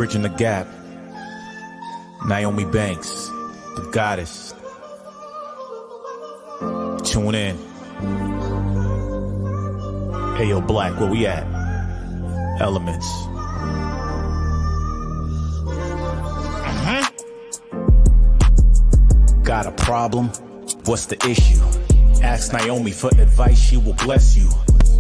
Bridging the Gap. Nyomi Banks, the goddess. Tune in. Hey yo, Black, where we at? Elements. Got a problem? What's the issue? Ask Nyomi for advice, she will bless you.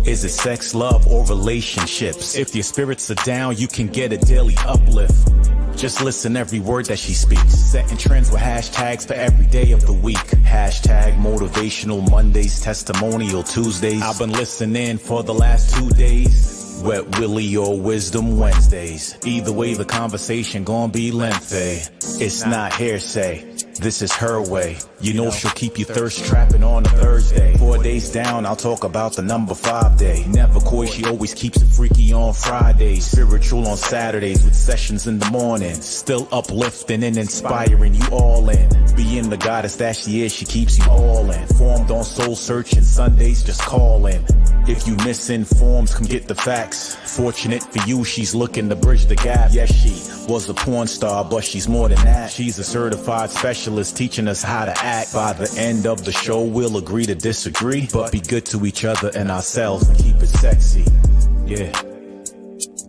Is it sex, love, or relationships? If your spirits are down, you can get a daily uplift. Just listen every word that she speaks. Setting trends with hashtags for every day of the week. Hashtag motivational Mondays, testimonial Tuesdays. I've been listening for the last 2 days. Wet Willie or Wisdom Wednesdays. Either way, the conversation gon' be lengthy. It's not hearsay, this is her way. You know she'll keep you thirst trapping on a Thursday. 4 days down, I'll talk about the number 5 day. Never coy, she always keeps it freaky on Fridays. Spiritual on Saturdays with sessions in the morning. Still uplifting and inspiring you all in. Being the goddess that she is, she keeps you all in. Formed on soul searching Sundays, just call in. If you misinformed, come get the facts. Fortunate for you, she's looking to bridge the gap. Yes, she was a porn star, but she's more than that. She's a certified specialist teaching us how to act. By the end of the show, we'll agree to disagree, but be good to each other and ourselves and keep it sexy. Yeah.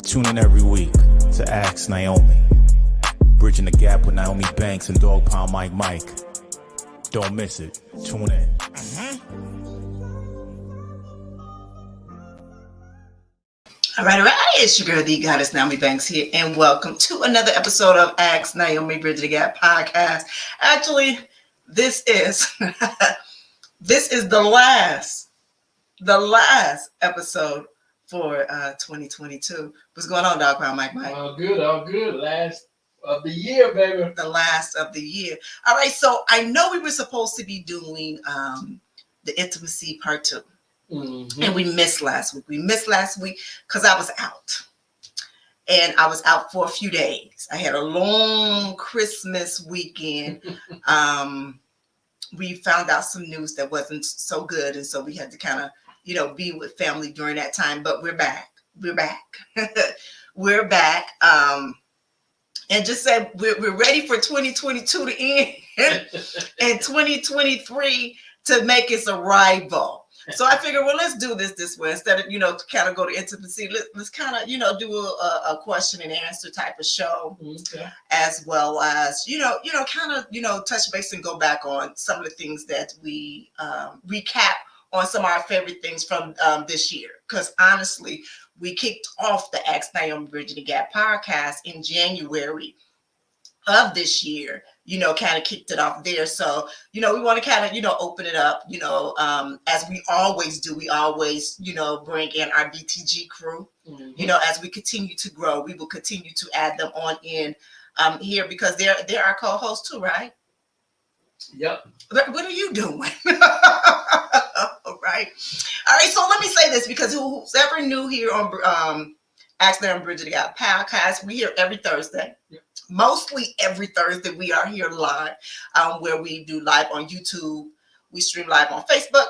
Tune in every week to Ask Nyomi. Bridging the Gap with Nyomi Banks and Dog Pound Mike. Don't miss it. Tune in. All right. It's your girl, the goddess Nyomi Banks here, and welcome to another episode of Ask Nyomi Bridging the Gap podcast. Actually, this is the last episode for 2022. What's going on, Dog Pound Mike? All good. Last of the year, baby. The last of the year. All right. So I know we were supposed to be doing the intimacy part 2. Mm-hmm. And we missed last week. Because I was out. And I was out for a few days. I had a long Christmas weekend. We found out some news that wasn't so good. And so we had to kind of, be with family during that time. But we're back. We're back. And just said we're ready for 2022 to end and 2023 to make its arrival. So I figured, well, let's do this way instead of, to kind of go to intimacy. Let's kind of, do a question and answer type of show, okay. As well as, kind of, touch base and go back on some of the things that we recap on some of our favorite things from this year. Because honestly, we kicked off the Ask Nyomi Bridging the Gap podcast in January of this year. Kind of kicked it off there. So, we want to kind of, open it up, as we always do. We always, bring in our BTG crew, mm-hmm. As we continue to grow, we will continue to add them on in here because they're our co-hosts too, right? Yep. What are you doing? All right. So let me say this because who's ever new here on Ask Nyomi Bridging the Gap podcast, we here every Thursday. Yep. Mostly every Thursday, we are here live, where we do live on YouTube. We stream live on Facebook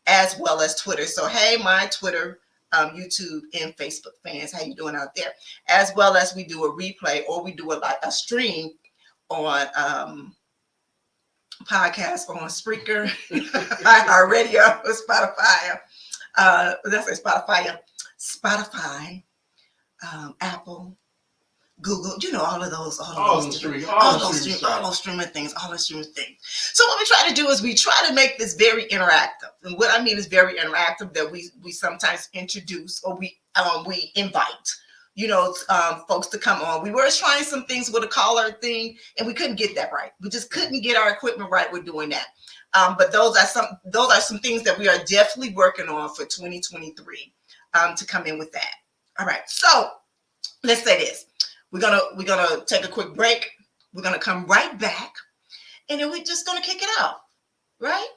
as well as Twitter. So, hey, my Twitter, YouTube, and Facebook fans, how you doing out there? As well as we do a replay or we do a stream on podcast on Spreaker, our radio, Spotify. Spotify, Apple, Google, all of those streaming things. So what we try to do is we try to make this very interactive. And what I mean is very interactive, that we sometimes introduce or we invite, folks to come on. We were trying some things with a caller thing and we couldn't get that right. We just couldn't get our equipment right with doing that. But those are some things that we are definitely working on for 2023 to come in with that. All right. So let's say this. We're gonna take a quick break. We're gonna come right back, and then we're just gonna kick it out, right?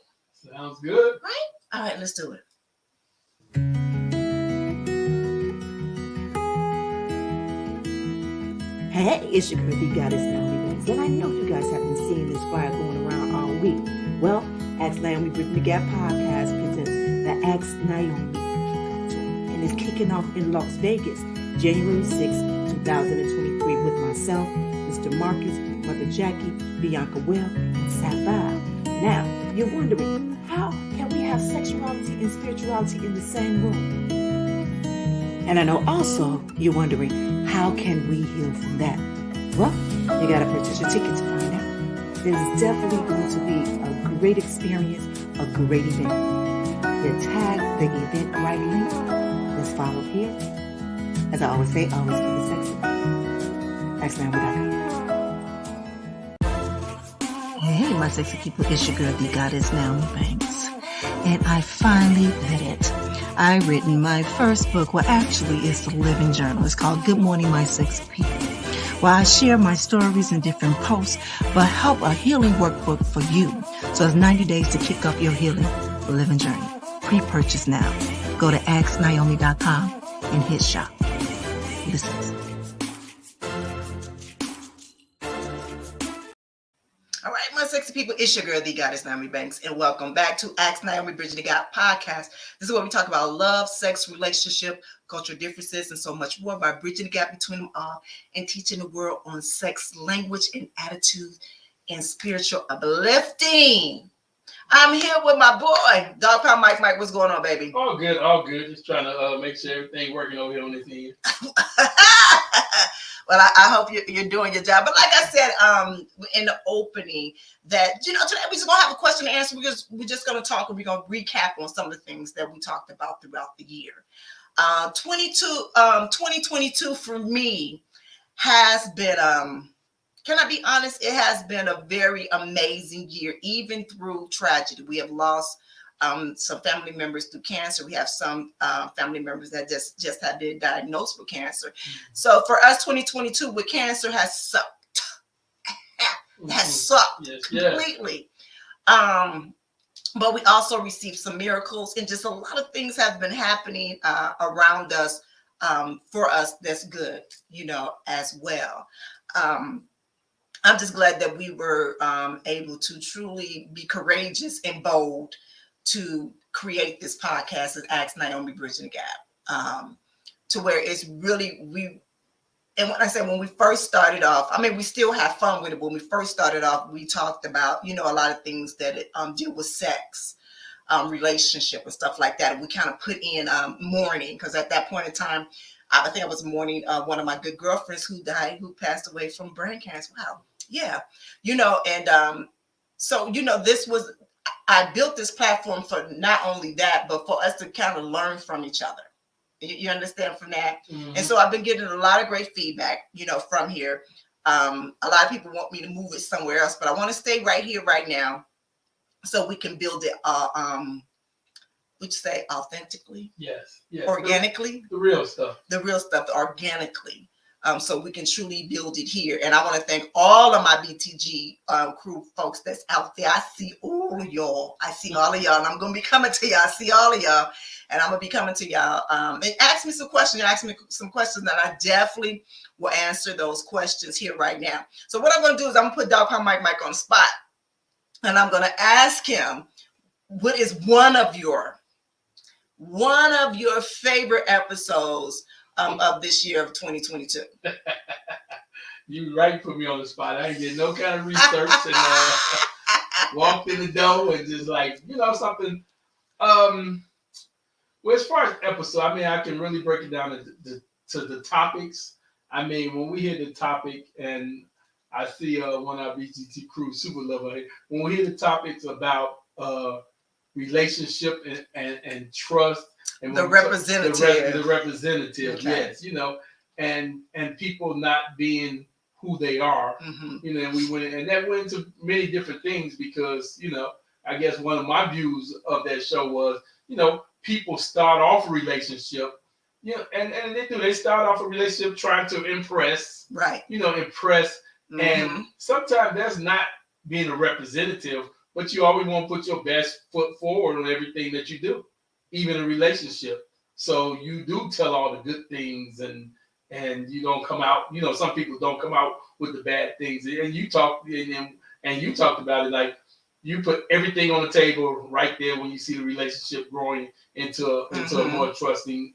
Sounds good. Right? All right, let's do it. Hey, it's your girl, the goddess Nyomi Banks, and I know you guys have been seeing this fire going around all week. Well, Ask Nyomi Bridging the Gap podcast presents the Ask Nyomi, and it's kicking off in Las Vegas, January 6th to 2023 with myself, Mr. Marcus, Mother Jackie, Bianca Will, and Sapphire. Now, you're wondering, how can we have sexuality and spirituality in the same room? And I know also you're wondering, how can we heal from that? Well, you got to purchase your ticket to find out. There's definitely going to be a great experience, a great event. You tag the Eventbrite link that's followed here. As I always say, always keep it sexy. Thanks, man. Hey, my sexy people, it's your girl, the goddess Nyomi Banks. And I finally did it. I've written my first book. Well, actually, it's the living journal. It's called Good Morning, My Sexy People. Where I share my stories in different posts, but help a healing workbook for you. So it's 90 days to kick off your healing living journey. Pre-purchase now. Go to asknaomi.com and hit shop. Listen. All right, my sexy people, it's your girl, the goddess Nyomi Banks, and welcome back to Ask Naomi Bridging the Gap podcast. This is where we talk about love, sex, relationship, cultural differences, and so much more by bridging the gap between them all and teaching the world on sex, language, and attitude, and spiritual uplifting. I'm here with my boy, Dog Pound Mike. Mike, what's going on, baby? All good, all good. Just trying to make sure everything working over here on this end. Well, I hope you're doing your job. But like I said in the opening, that, today we're just going to have a question and answer. We're just going to talk, and we're going to recap on some of the things that we talked about throughout the year. 2022 for me has been, can I be honest? It has been a very amazing year, even through tragedy. We have lost some family members through cancer. We have some family members that just have been diagnosed with cancer. Mm-hmm. So for us, 2022 with cancer has sucked. Completely. But we also received some miracles, and just a lot of things have been happening around us for us that's good, as well. I'm just glad that we were able to truly be courageous and bold to create this podcast at Ask Naomi Bridging the Gap, to where it's really, and when I say when we first started off, I mean, we still have fun with it. When we first started off, we talked about, a lot of things that deal with sex, relationship and stuff like that. And we kind of put in mourning, because at that point in time, I think I was mourning one of my good girlfriends who passed away from brain cancer. Wow. Yeah. So, this was, I built this platform for not only that, but for us to kind of learn from each other. You understand from that? Mm-hmm. And so I've been getting a lot of great feedback, from here. A lot of people want me to move it somewhere else, but I want to stay right here, right now, so we can build it, would you say authentically? Yes. Organically? The real stuff. The real stuff, organically. So we can truly build it here. And I want to thank all of my BTG crew folks that's out there. I see all of y'all. I see all of y'all. And I'm going to be coming to y'all. I see all of y'all. And I'm going to be coming to y'all. And ask me some questions. Ask me some questions that I definitely will answer those questions here right now. So what I'm going to do is I'm going to put Dog Pound Mike on the spot. And I'm going to ask him, what is one of your favorite episodes of this year of 2022? You right, put me on the spot. I didn't get no kind of research and walked in the door and just something. Well, as far as episode, I mean, I can really break it down to the topics. I mean, when we hear the topic, and I see one of our BTG Crew super lover, when we hear the topics about relationship and trust. And the representative. The representative, okay. Yes, and people not being who they are, mm-hmm. And we went, and that went into many different things because, I guess one of my views of that show was, people start off a relationship, and they start off a relationship trying to impress, right? Impress, mm-hmm. And sometimes that's not being a representative, but you always want to put your best foot forward on everything that you do. Even a relationship. So you do tell all the good things and you don't come out, some people don't come out with the bad things. And you talked about it, like you put everything on the table right there when you see the relationship growing into a more trusting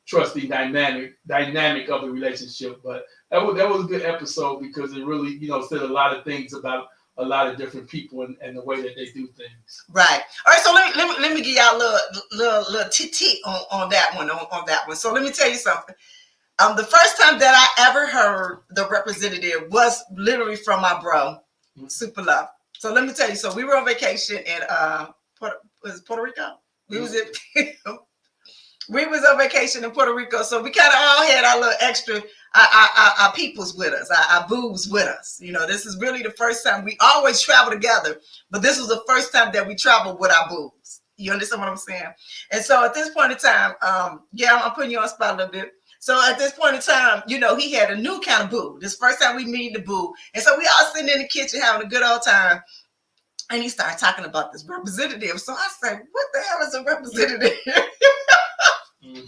trusting dynamic of the relationship. But that was a good episode because it really, said a lot of things about a lot of different people and the way that they do things. Right. All right. So let me give y'all a little tit on that one. On that one. So let me tell you something. The first time that I ever heard the representative was literally from my bro, Super Love. So let me tell you. So we were on vacation in Puerto Rico. We was on vacation in Puerto Rico. So we kind of all had our little extra our peoples with us, our boobs with us. This is really the first time. We always travel together, but this was the first time that we traveled with our boobs. You understand what I'm saying? And so at this point in time, I'm putting you on the spot a little bit. So at this point in time, he had a new kind of boo. This first time we meet the boo. And so we all sitting in the kitchen having a good old time. And he started talking about this representative. So I said, what the hell is a representative? I'm like,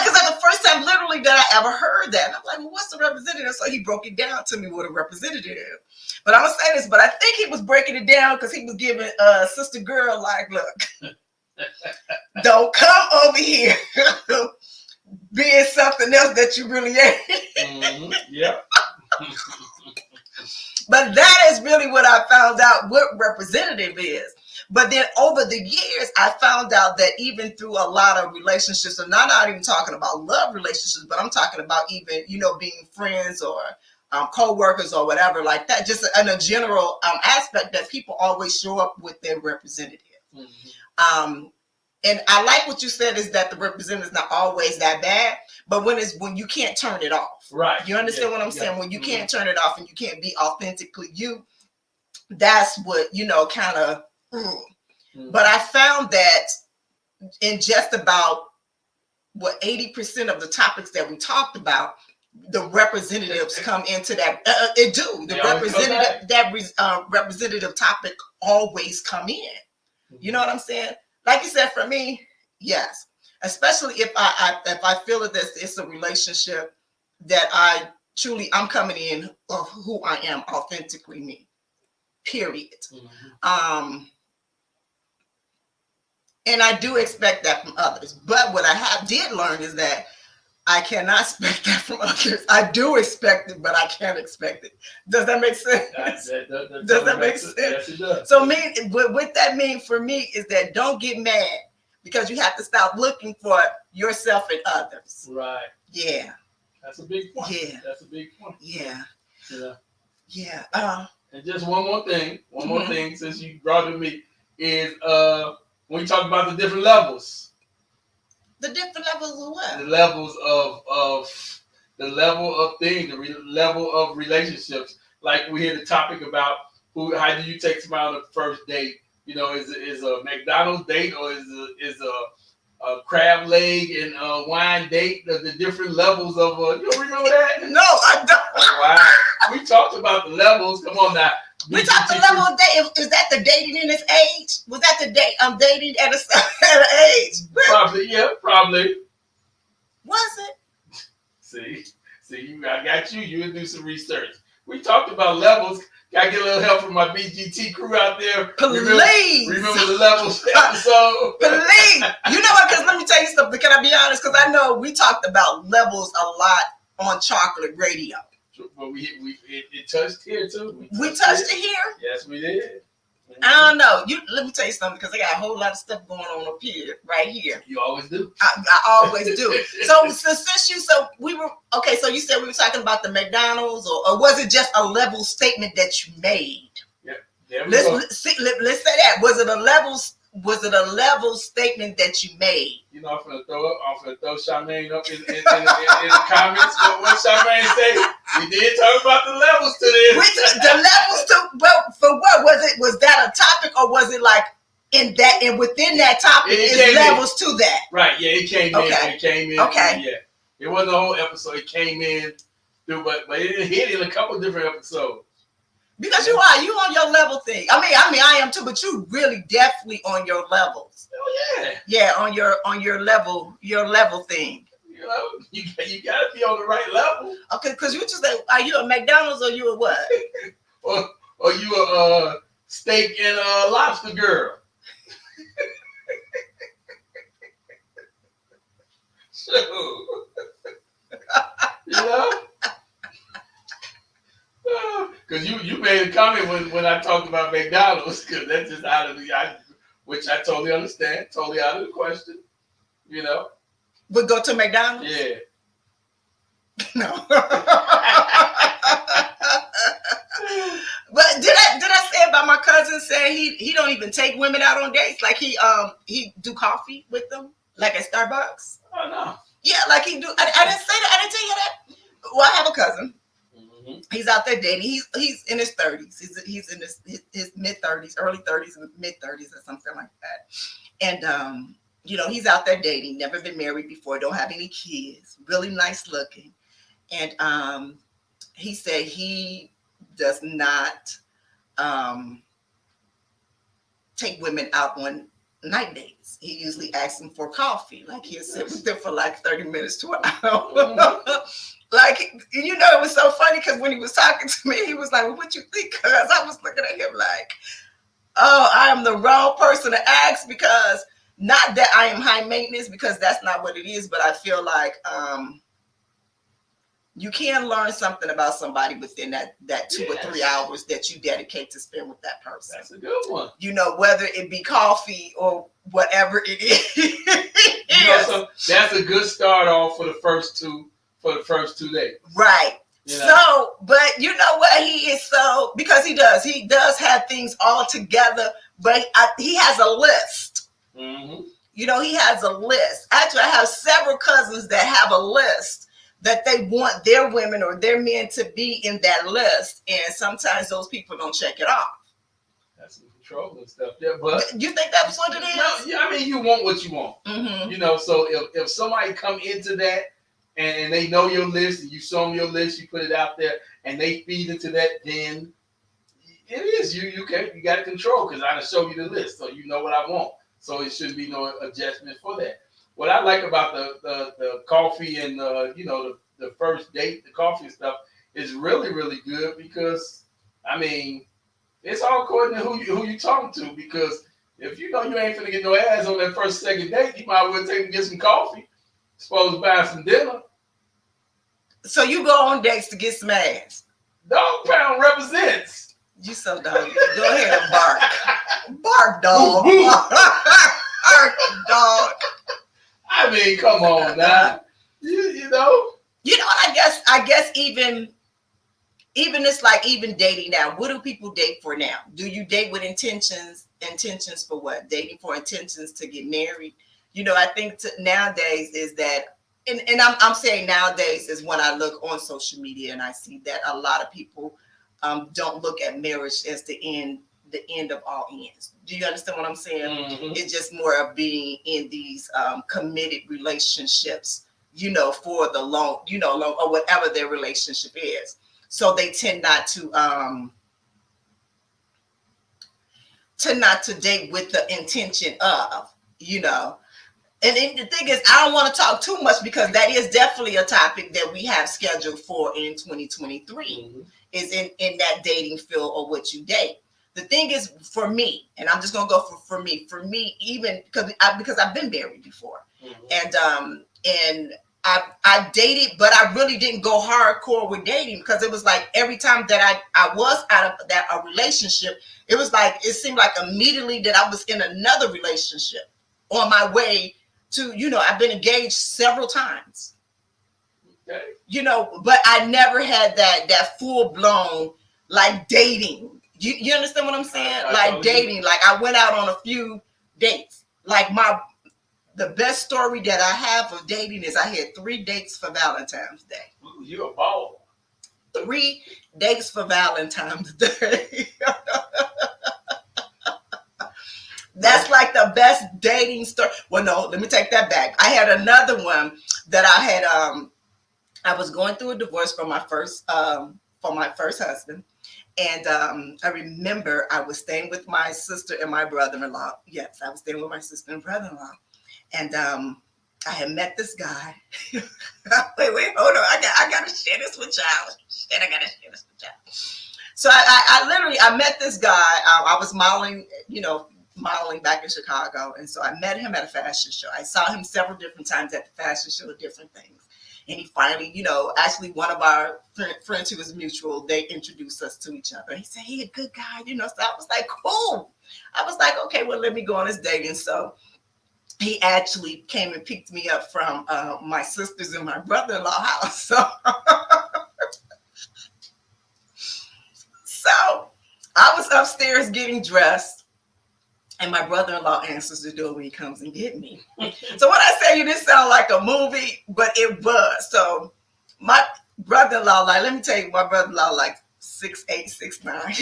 because that's the first time literally that I ever heard that. And I'm like, well, what's the representative? So he broke it down to me what a representative is. But I'm going to say this, but I think he was breaking it down because he was giving Sister Girl, like, look, don't come over here being something else that you really ain't. Yeah. But that is really what I found out what representative is. But then over the years, I found out that even through a lot of relationships, and I'm not even talking about love relationships, but I'm talking about even, being friends or co-workers or whatever like that, just in a general aspect that people always show up with their representative. And I like what you said is that the representative is not always that bad, but when you can't turn it off. Right. You understand what I'm saying? When you can't turn it off and you can't be authentically you, that's what, kind of. But I found that in just about 80% of the topics that we talked about, the representatives come into that. It do. The representative topic always come in. You know what I'm saying? Like you said, for me, yes. Especially if I feel that it's a relationship that I'm coming in of who I am, authentically me. Period. And I do expect that from others. But what I did learn is that I cannot expect that from others. I do expect it, but I can't expect it. Does that make sense? Does that make sense? Yes, it does. So what that means for me is that don't get mad because you have to stop looking for yourself and others. Right. Yeah. That's a big point. Yeah. That's a big point. Yeah. Yeah. Yeah. And just one more thing, since you brought it to me, is when you talk about the different levels. The different levels of what? The levels of the level of things, the level of relationships. Like we hear the topic about how do you take somebody on the first date? Is a McDonald's date or is a crab leg and a wine date? The different levels of you don't remember that? No, I don't. Oh, wow. We talked about the levels. Come on now. We talked the level of date. Is that the dating in its age? Was that the date I'm dating at an age? Probably, yeah, probably. Was it? See, I got you. You do some research. We talked about levels. Got to get a little help from my BTG crew out there. Please. Remember the levels episode? Please. You know what? Because let me tell you something. Can I be honest? Because I know we talked about levels a lot on Chocolate Radio. But it touched here too. We touched it here? Yes, we did. I don't know. Let me tell you something because I got a whole lot of stuff going on up here, right here. You always do. I always do. So you said we were talking about the McDonald's, or was it just a level statement that you made? Yeah. Let's say that. Was it a level statement that you made? I'm gonna throw Charmaine up in the comments. What Charmaine say? We did talk about the levels to this. The levels to, well, for what was it? Was that a topic, or was it like in that and within that topic is levels to that? Right. Yeah, it came in. It came in. Okay. Yeah, it wasn't a whole episode. It came in through, but it hit in a couple different episodes. Because you on your level thing. I mean, I am too, but you really definitely on your levels. Oh yeah. Yeah, on your level thing. You gotta be on the right level. Okay, because you just say, are you a McDonald's or you a what? or you a steak and a lobster girl? Shoot. You know? Because you made a comment when I talked about McDonald's, because that's just out of which I totally understand, totally out of the question. You know? Would go to McDonald's? Yeah. No. But did I say about my cousin saying he don't even take women out on dates? Like he do coffee with them, like at Starbucks. Oh no. Yeah, like he do. I didn't say that. I didn't tell you that. Well, I have a cousin. Mm-hmm. He's out there dating. He's in his 30s. He's in his mid 30s, early 30s, mid 30s, or something like that. And you know, he's out there dating. Never been married before. Don't have any kids. Really nice looking. And he said he does not take women out on night dates. He usually asks them for coffee. Like he'll sit with them for like 30 minutes to an hour. Like, you know, it was so funny because when he was talking to me, he was like, well, what you think? Because I was looking at him like, oh, I am the wrong person to ask, because not that I am high maintenance, because that's not what it is, but I feel like you can learn something about somebody within that 2 or 3 hours that you dedicate to spend with that person. That's a good one. You know, whether it be coffee or whatever it is. You know, so that's a good start off for the first two days. Right. You know? So, but you know what? He is so, because he does have things all together, but he has a list. Mm-hmm. You know, he has a list. Actually, I have several cousins that have a list that they want their women or their men to be in that list. And sometimes those people don't check it off. That's some control and stuff there. But you think that's what it is? No, yeah, I mean, you want what you want. Mm-hmm. You know, so if somebody come into that and they know your list and you show them your list, you put it out there and they feed into that, then it is you got control, because I done show you the list, so you know what I want. So it shouldn't be no adjustment for that. What I like about the coffee and you know, the first date, the coffee and stuff, is really, really good, because I mean, it's all according to who you talking to. Because if you know you ain't finna get no ass on that first, second date, you might as well take and get some coffee. Supposed to buy some dinner. So you go on dates to get some ass. Dog pound represents. You so dog. Go ahead and bark. Bark, dog. Bark, dog. I mean, come on now. You know. You know, I guess even it's like even dating now. What do people date for now? Do you date with intentions? Intentions for what? Dating for intentions to get married? You know, I think nowadays is that, and I'm saying nowadays is when I look on social media and I see that a lot of people don't look at marriage as the end of all ends. Do you understand what I'm saying? Mm-hmm. It's just more of being in these committed relationships, you know, for the long, or whatever their relationship is. So they tend not to date with the intention of, you know. And the thing is, I don't want to talk too much, because that is definitely a topic that we have scheduled for in 2023, mm-hmm. is in that dating field, or what you date. The thing is, for me, and I'm just gonna go for me, even because I've been married before, mm-hmm. and I dated, but I really didn't go hardcore with dating, because it was like every time that I was out of a relationship, it was like, it seemed like immediately that I was in another relationship on my way to, you know, I've been engaged several times, okay. You know, but I never had that full blown like dating. You understand what I'm saying? Like dating, like I went out on a few dates. Like the best story that I have of dating is I had 3 dates for Valentine's Day. Ooh, you're a baller. 3 dates for Valentine's Day. That's like the best dating story. Well, no, let me take that back. I had another one that I had. I was going through a divorce from my first husband. And I remember I was staying with my sister and my brother-in-law. Yes, I was staying with my sister and brother-in-law. And I had met this guy. Wait, hold on. I gotta share this with y'all. I gotta share this with y'all. So I literally met this guy. I was modeling modeling back in Chicago. And so I met him at a fashion show. I saw him several different times at the fashion show, different things. And he finally, actually one of our friends who was mutual, they introduced us to each other. He said, he a good guy, so I was like, cool. I was like, okay, well, let me go on this date. And so he actually came and picked me up from my sister's and my brother-in-law house. So I was upstairs getting dressed, and my brother-in-law answers the door when he comes and get me. So when I say you, this sound like a movie, but it was. So my brother-in-law, let me tell you, my brother-in-law, 6'8", 6'9". Like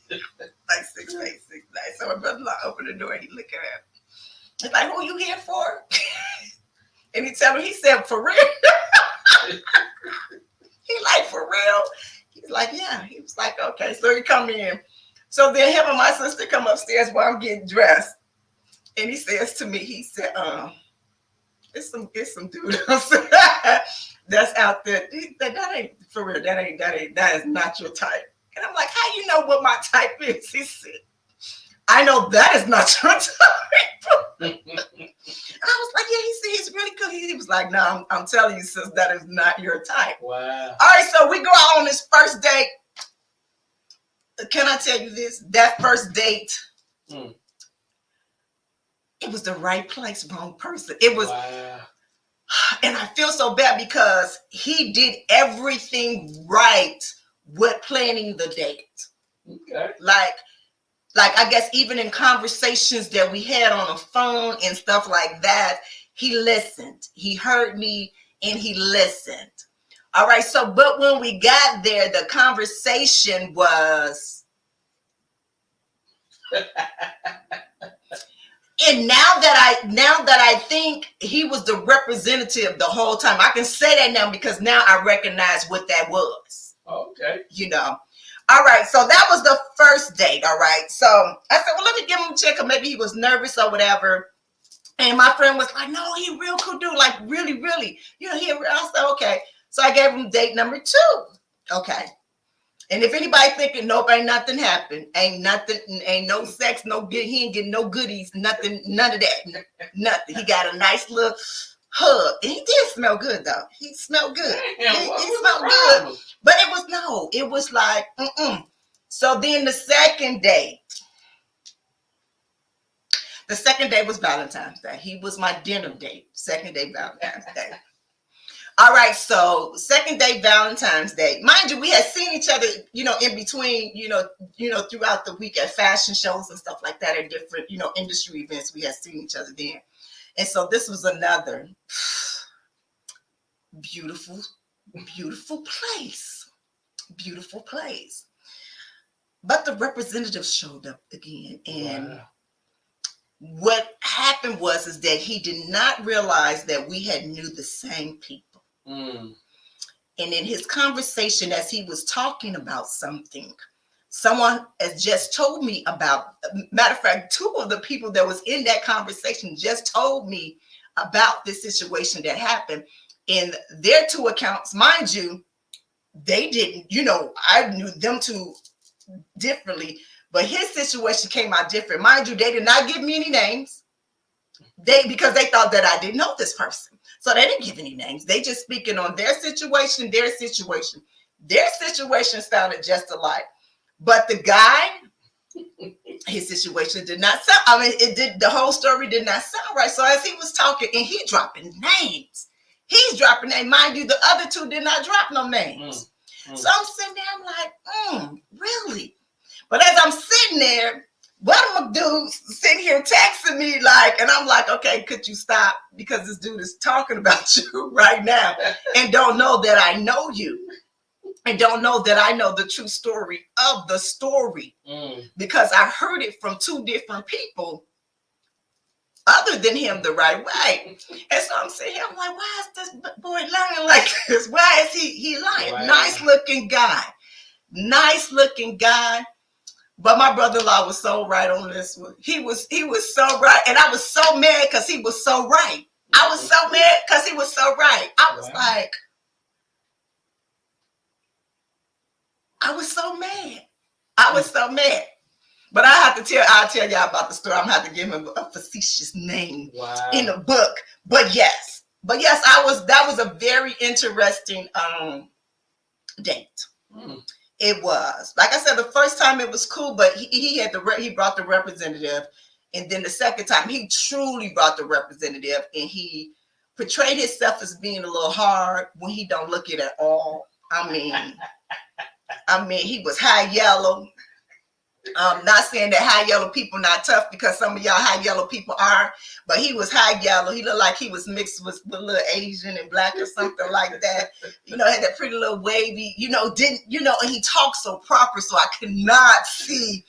6'8", 6'9". So my brother-in-law opened the door and he looked at him. He's like, who you here for? And he said, for real? He like, for real? He's like, yeah. He was like, okay. So he come in. So then him and my sister come upstairs while I'm getting dressed. And he says to me, he said, it's some dude that's out there. That ain't for real. That is not your type. And I'm like, how you know what my type is? He said, I know that is not your type. And I was like, yeah, he's really good. He was like, no, I'm telling you, sis, that is not your type. Wow. All right, so we go out on this first date. Can I tell you this? That first date, it was the right place, wrong person. It was, wow. And I feel so bad because he did everything right with planning the date. Okay. Like I guess even in conversations that we had on the phone and stuff like that, he listened. He heard me and he listened. All right. So, but when we got there, the conversation was, and now that I think he was the representative the whole time, I can say that now because now I recognize what that was. Okay. All right, so that was the first date, all right? So I said, well, let me give him a check, or maybe he was nervous or whatever. And my friend was like, no, he a real cool dude, like really, really. I said, okay. So I gave him date number 2, okay? And if anybody thinking, nope, ain't nothing happened, ain't nothing, ain't no sex, he ain't getting no goodies, nothing, none of that, nothing. He got a nice little hug. And he did smell good, though. He smelled good. He smelled good. But it was like, So then the second date was Valentine's Day. He was my dinner date. Second day, Valentine's Day. All right, so second day, Valentine's Day. Mind you, we had seen each other, in between, throughout the week at fashion shows and stuff like that, at different, industry events. We had seen each other then. And so this was another beautiful, beautiful place. Beautiful place. But the representative showed up again. And what happened is that he did not realize that we had knew the same people. And in his conversation, as he was talking about something, someone has just told me about, matter of fact, 2 of the people that was in that conversation just told me about this situation that happened. In their 2 accounts, mind you, they didn't, I knew them 2 differently, but his situation came out different. Mind you, they did not give me any names. Because they thought that I didn't know this person. So they didn't give any names. They just speaking on their situation. Their situation sounded just alike. But the guy, his situation did not sound, the whole story did not sound right. So as he was talking, and he dropping names. He's dropping names. Mind you, the other 2 did not drop no names. So I'm sitting there, I'm like, really? But as I'm sitting there, one of them dudes sitting here texting me and I'm like, okay, could you stop? Because this dude is talking about you right now and don't know that I know you. And don't know that I know the true story of the story. Because I heard it from 2 different people other than him the right way. And so I'm sitting here, I'm like, why is this boy lying like this? Why is he lying? Wow. Nice looking guy. But my brother-in-law was so right on this one. He was so right. And I was so mad because he was so right. I was so mad because he was so right. I was like, I was so mad. But I'll tell y'all about the story. I'm gonna have to give him a facetious name in the book. But yes, that was a very interesting date. It was, like I said, the first time it was cool, but he brought the representative, and then the second time he truly brought the representative, and he portrayed himself as being a little hard when he don't look it at all. I mean, he was high yellow. Not saying that high yellow people not tough, because some of y'all high yellow people are, but he was high yellow. He looked like he was mixed with a little Asian and black or something like that. You know, had that pretty little wavy, and he talked so proper, so I could not see,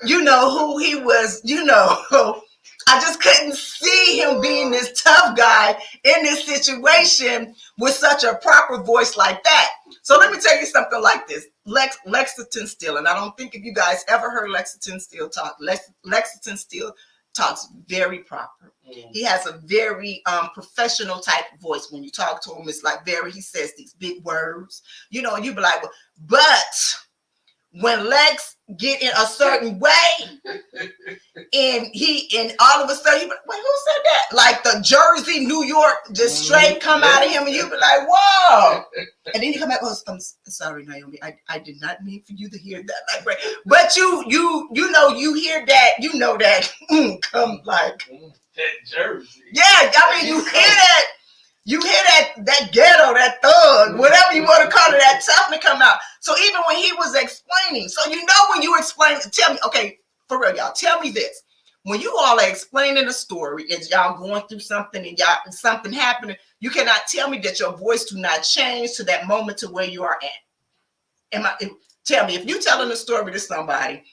who he was, I just couldn't see him being this tough guy in this situation with such a proper voice like that. So let me tell you something like this. Lexington Steele, and I don't think if you guys ever heard Lexington Steele talk, Lexington Steele talks very proper. He has a very professional type of voice. When you talk to him, it's like he says these big words, and you be like, but when Lex get in a certain way, and all of a sudden you be like, wait, who said that? Like the Jersey, New York, just straight come out of him, and you be like, whoa. And then you come back, I'm sorry, Nyomi, I did not mean for you to hear that. Like, but you hear that, that come like that Jersey. Yeah, I mean, you hear that. You hear that ghetto, that thug, whatever you want to call it, that toughness come out. So even when he was explaining, when you explain, tell me, okay, for real, y'all, tell me this. When you all are explaining a story and y'all going through something and something happening, you cannot tell me that your voice do not change to that moment to where you are at. Tell me, if you're telling a story to somebody,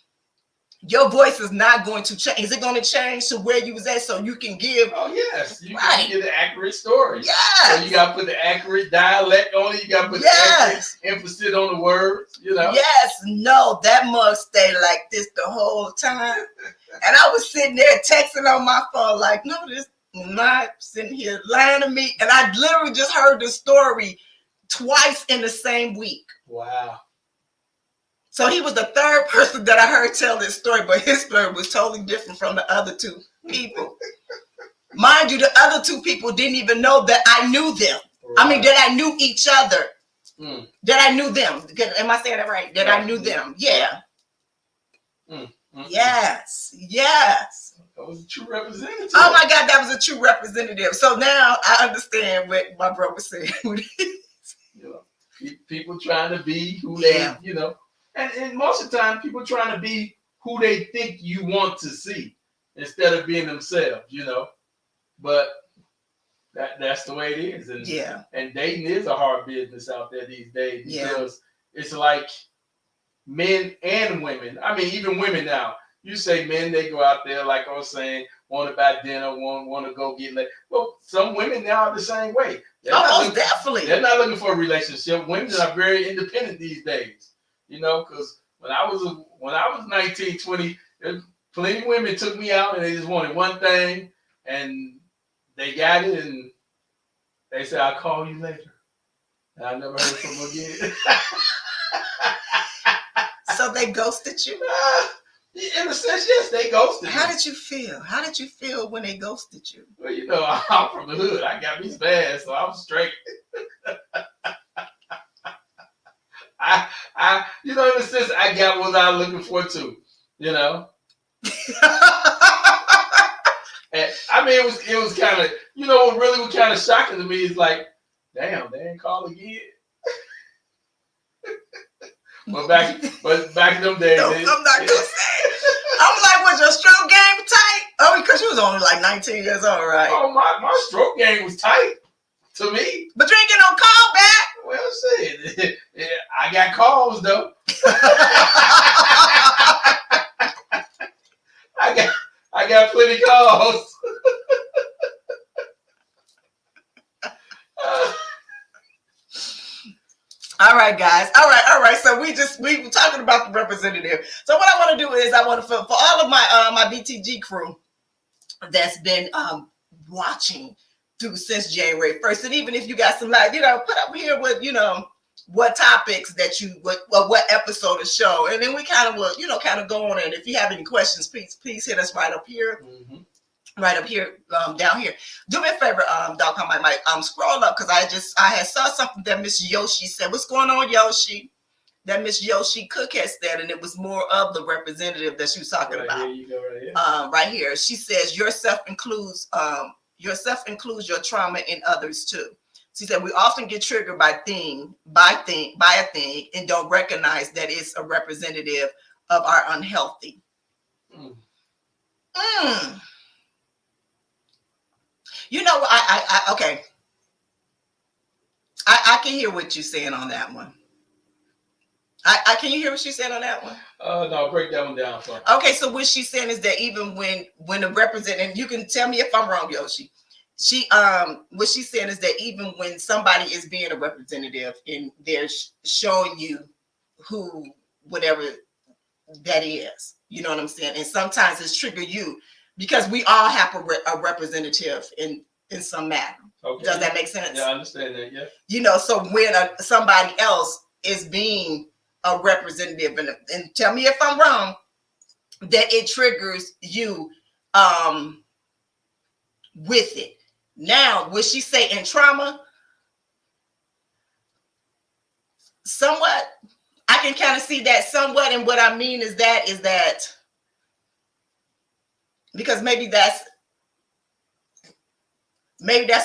your voice is not going to change. Is it going to change to where you was at so you can give? Oh, yes. You can give an accurate story. Yes. So you got to put the accurate dialect on it. You got to put the accurate emphasis on the words, Yes. No, that mug stayed like this the whole time. And I was sitting there texting on my phone like, no, this is not sitting here lying to me. And I literally just heard the story twice in the same week. Wow. So he was the third person that I heard tell this story, but his story was totally different from the other two people. Mind you, the other two people didn't even know that I knew them. Right. I mean, that I knew each other. That I knew them. Am I saying that right? That I knew them. Yeah. Yes. That was a true representative. Oh my God, that was a true representative. So now I understand what my brother said. People trying to be who they, And most of the time, people trying to be who they think you want to see instead of being themselves, But that's the way it is. And dating is a hard business out there these days because it's like men and women. I mean, even women now. You say men, they go out there, like I was saying, want to buy dinner, want to go get laid. Well, some women now are the same way. Definitely. They're not looking for a relationship. Women are very independent these days. Because when I was 19, 20, plenty of women took me out and they just wanted one thing and they got it and they said, I'll call you later. And I never heard from them again. So they ghosted you? In a sense, yes, they ghosted me. How did you feel? How did you feel when they ghosted you? Well, I'm from the hood. I got me bad, so I'm straight. I in a sense, I got what I was looking for too, And I mean, it was kind of, what really was kind of shocking to me is like, damn, they ain't call again. but back in them days, no, I'm not gonna say. I'm like, was your stroke game tight? Oh, because you was only like 19 years old, right? Oh, my stroke game was tight to me. But you ain't get no call back. Well, shit. I got calls though. I got plenty calls. All right, guys. All right. So we were talking about the representative. So what I want to do is I want to, for all of my BTG crew that's been watching through since January 1st, and even if you got some put up here with what topics that you what episode of show, and then we kind of will, you know, kind of go on. And if you have any questions, please hit us right up here. Right up here, down here. Do me a favor, Doc, I might scroll up because I had saw something that Miss Yoshi said. What's going on, Yoshi? That Miss Yoshi Cook had said, and it was more of the representative that she was talking about. Here you go, right here. Right here. She says yourself includes your trauma in others too. She said we often get triggered by a thing, and don't recognize that it's a representative of our unhealthy. You know, okay. I can hear what you're saying on that one. I can you hear what she said on that one? No, break that one down for me. Okay, so what she's saying is that even when a representative, and you can tell me if I'm wrong, Yoshi. What she's saying is that even when somebody is being a representative and they're showing you who, whatever that is, you know what I'm saying? And sometimes it's trigger you because we all have a representative in some manner. Okay. Does that make sense? Yeah, I understand that. Yeah. You know, so when somebody else is being a representative, and tell me if I'm wrong, that it triggers you with it. Now, would she say in trauma? Somewhat. I can kind of see that somewhat, and what I mean is that because maybe that's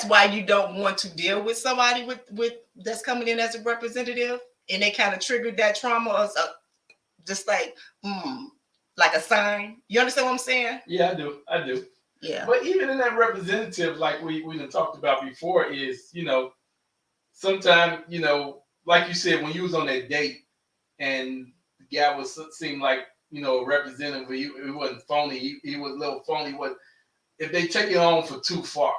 why you don't want to deal with somebody with that's coming in as a representative, and they kind of triggered that trauma, just like a sign. You understand what I'm saying? Yeah, I do. Yeah. But even in that representative, like we done talked about before, is, you know, sometimes, you know, like you said, when you was on that date and the guy seemed like, you know, a representative, but he wasn't phony. He was a little phony. If they take it on for too far,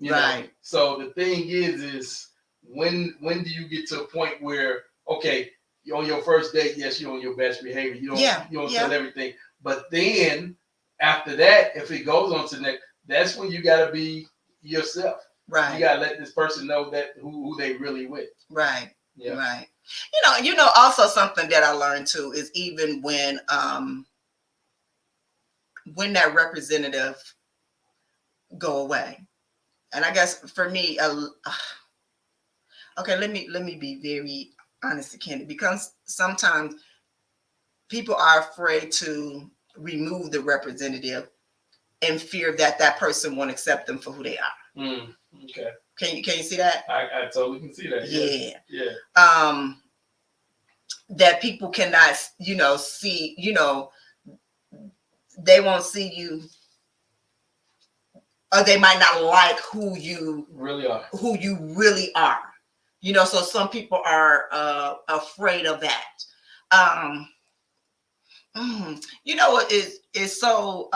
you right. know? So the thing is when do you get to a point where, okay, you're on your first date, yes, you're on your best behavior. You don't tell everything. But then after that, if it goes on to the next, that's when you got to be yourself. Right. You got to let this person know that who they really with. Right. Yeah. Right. You know, also something that I learned too is even when that representative go away, and I guess for me, okay, let me be very honest and candid, because sometimes people are afraid to remove the representative in fear that person won't accept them for who they are. Okay. Can you see that? I totally can see that. Yeah. Yeah. That people cannot, you know, see, you know, they won't see you, or they might not like who you really are. You know, so some people are afraid of that. You know what is so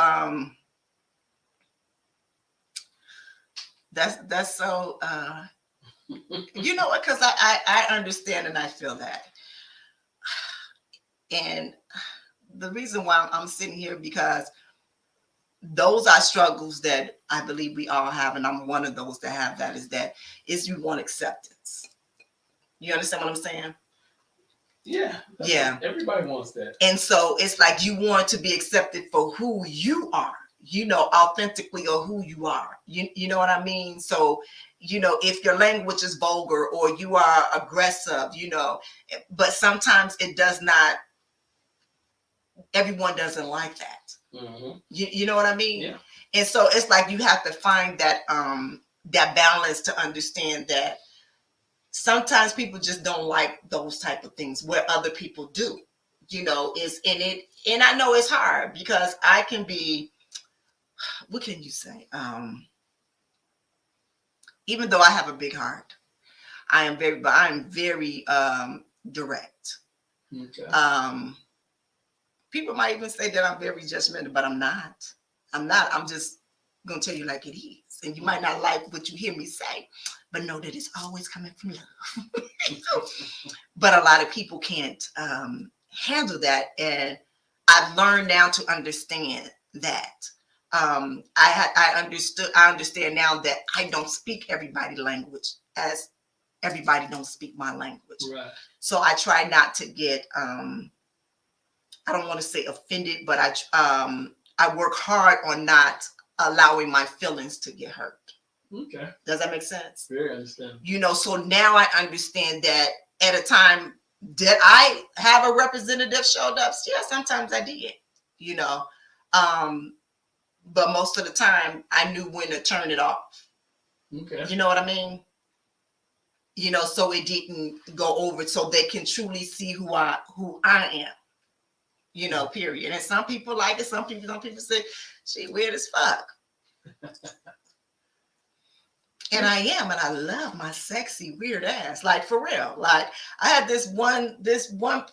that's so you know what, because I understand and I feel that. And the reason why I'm sitting here, because those are struggles that I believe we all have, and I'm one of those that have that, is you want acceptance. You understand what I'm saying? Yeah. Yeah. Everybody wants that. And so it's like you want to be accepted for who you are, you know, authentically, or who you are. You know what I mean? So, you know, if your language is vulgar or you are aggressive, you know, but sometimes it does not, everyone doesn't like that. Mm-hmm. You know what I mean? Yeah. And so it's like you have to find that that balance to understand that sometimes people just don't like those type of things where other people do. You know, is in it, and I know it's hard because I can be, what can you say? Even though I have a big heart, I am very direct. Okay. People might even say that I'm very judgmental, but I'm not. I'm just gonna tell you like it is. And you might not like what you hear me say, but know that it's always coming from love. But a lot of people can't handle that. And I've learned now to understand that. I understand now that I don't speak everybody's language as everybody don't speak my language. Right. So I try not to get, I don't want to say offended, but I work hard on not allowing my feelings to get hurt. Okay. Does that make sense? Very understandable. You know, so now I understand that at a time, did I have a representative showed up? Yeah, sometimes I did, you know. But most of the time I knew when to turn it off. Okay. You know what I mean? You know, so it didn't go over, so they can truly see who I am. You know, period. And some people like it, some people say, she weird as fuck. And I am, and I love my sexy weird ass, like for real. Like I had this one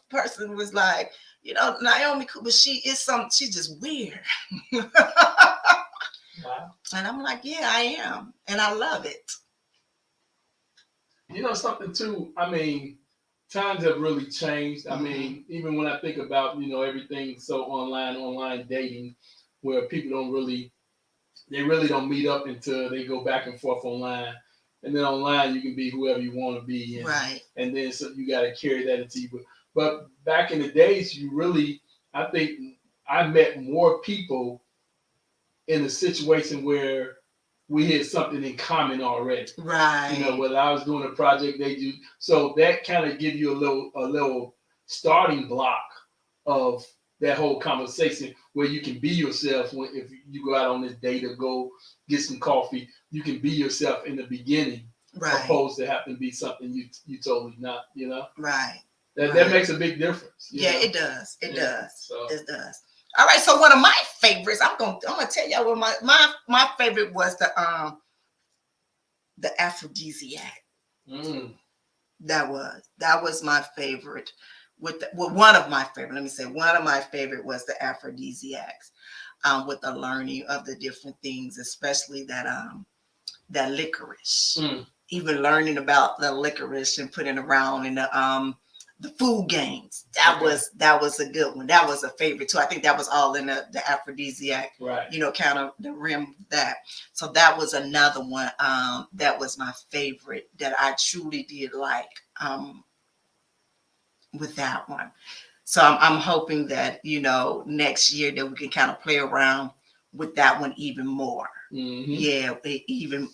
person was like, you know, Nyomi, but she's just weird. Wow. And I'm like, yeah, I am, and I love it. You know something too. I mean, times have really changed. I mean, even when I think about, you know, everything so online dating, where people don't really meet up until they go back and forth online. And then online, you can be whoever you want to be. And, Right. And then so you got to carry that into you. But back in the days, I think I met more people in a situation where we had something in common already. Right. You know, whether I was doing a project, they do. So that kind of give you a little starting block of that whole conversation where you can be yourself. If you go out on this date or go get some coffee, you can be yourself in the beginning, Right. opposed to having to be something you totally not. You know, Right. That makes a big difference. Yeah, know? it does. It does. So. It does. All right. So one of my favorites, I'm gonna tell y'all what my favorite was the aphrodisiac. That was my favorite. One of my favorite. Let me say one of my favorite was the aphrodisiacs. With the learning of the different things, especially that licorice. Even learning about the licorice and putting around in the food games. That was a good one. That was a favorite too. I think that was all in the aphrodisiac. Right. You know, kind of the rim of that. So that was another one. That was my favorite that I truly did like. With that one. So I'm hoping that, you know, next year that we can kind of play around with that one even more. Yeah, even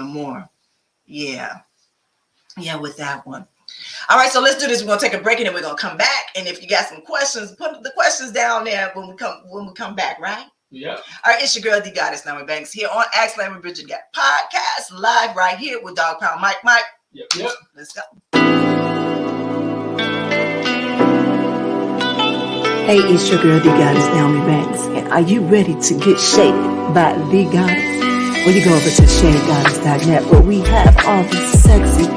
more. Yeah, with that one. All right, so let's do this. We're gonna take a break and then we're gonna come back. And if you got some questions, put the questions down there when we come back, right? Yeah. All right, it's your girl, the Goddess Nyomi Banks, here on Ask Nyomi Bridget Gap Podcast, live right here with Dog Pound Mike. Yep. Let's go. Hey, it's your girl, the Goddess Nyomi Banks. And are you ready to get shaped by the Goddess? Well, you go over to shadegoddess.net where we have all these sexy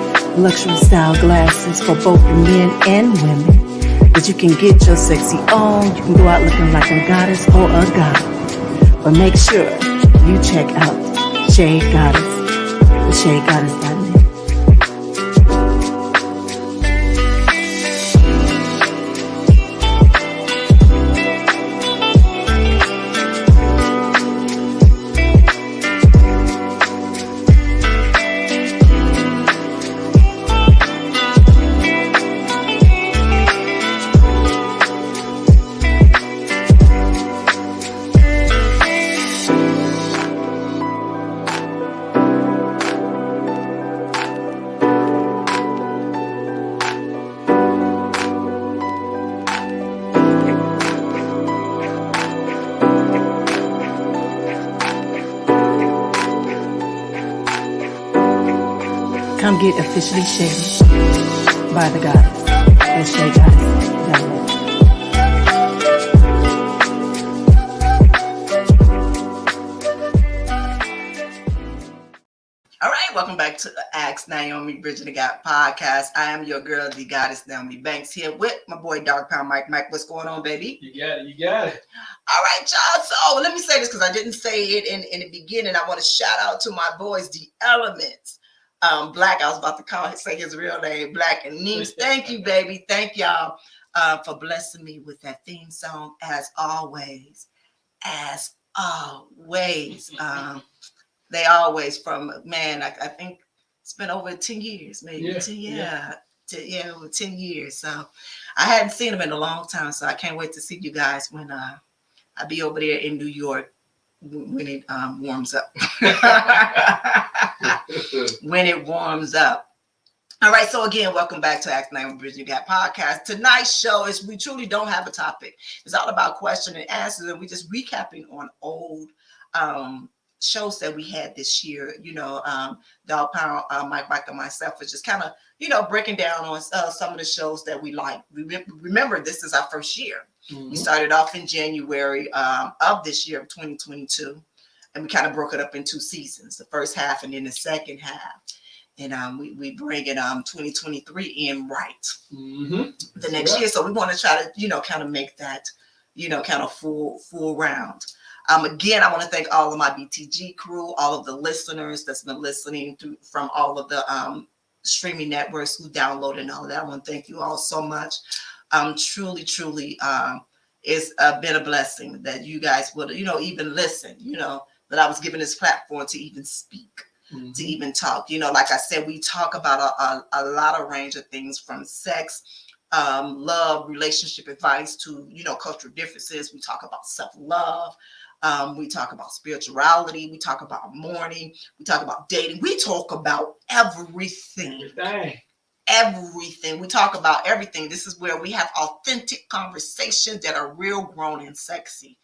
luxury style glasses for both men and women that you can get your sexy on. You can go out looking like a goddess or a god. But make sure you check out Shade Goddess at shadegoddess.net. Come get officially shaded by the Goddess at shadegoddess.net. All right, welcome back to the Ask Nyomi Bridget Gap Podcast. I am your girl, the Goddess Nyomi Banks, here with my boy Dog Pound Mike. What's going on, baby? You got it. All right, y'all. So let me say this because I didn't say it in the beginning. I want to shout out to my boys, The Elements. Black, I was about to say his real name, Black and Neems. Thank you, baby. Thank y'all for blessing me with that theme song as always. They always from, man, I think It's been over 10 years, maybe. Yeah, 10, yeah. over 10 years. So I hadn't seen them in a long time. So I can't wait to see you guys when I'll be over there in New York when it warms up. When it warms up. All right, so again, welcome back to Ask Naomi Bridge You Got podcast. Tonight's show is we truly don't have a topic. It's all about question and answers, and we just recapping on old shows that we had this year. You know, Dog Pound, Mike, and myself was just kind of, you know, breaking down on some of the shows that we like. Remember, this is our first year. We started off in January of this year of 2022, and we kind of broke it up in 2 seasons, the first half and then the second half. And we bring it 2023 in right the next year. So we want to try to, you know, kind of make that, you know, kind of full round. Again, I want to thank all of my BTG crew, all of the listeners that's been listening from all of the streaming networks who downloaded and all of that. I want to thank you all so much. Truly, it's been a blessing that you guys would, you know, even listen, you know, that I was given this platform to even speak. To even talk, you know, like I said, we talk about a lot of range of things from sex, love, relationship advice to, you know, cultural differences. We talk about self-love. We talk about spirituality. We talk about mourning. We talk about dating. We talk about everything. Everything. We talk about everything. This is where we have authentic conversations that are real, grown, and sexy.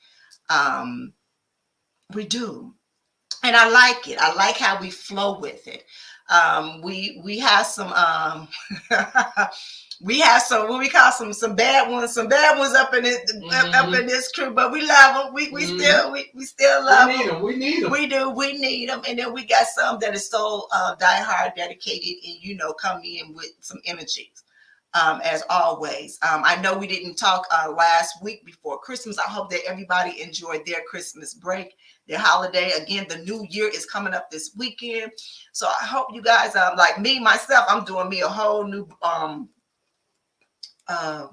We do. And I like it. I like how we flow with it. We have some we have some what we call some bad ones up in it up in this crew, but we love them. We still love them. We need them. We need them. And then we got some that is so diehard, dedicated, and you know, come in with some energy. As always. I know we didn't talk last week before Christmas. I hope that everybody enjoyed their Christmas break, their holiday. Again, the new year is coming up this weekend. So I hope you guys, like me, myself, I'm doing me a whole new, my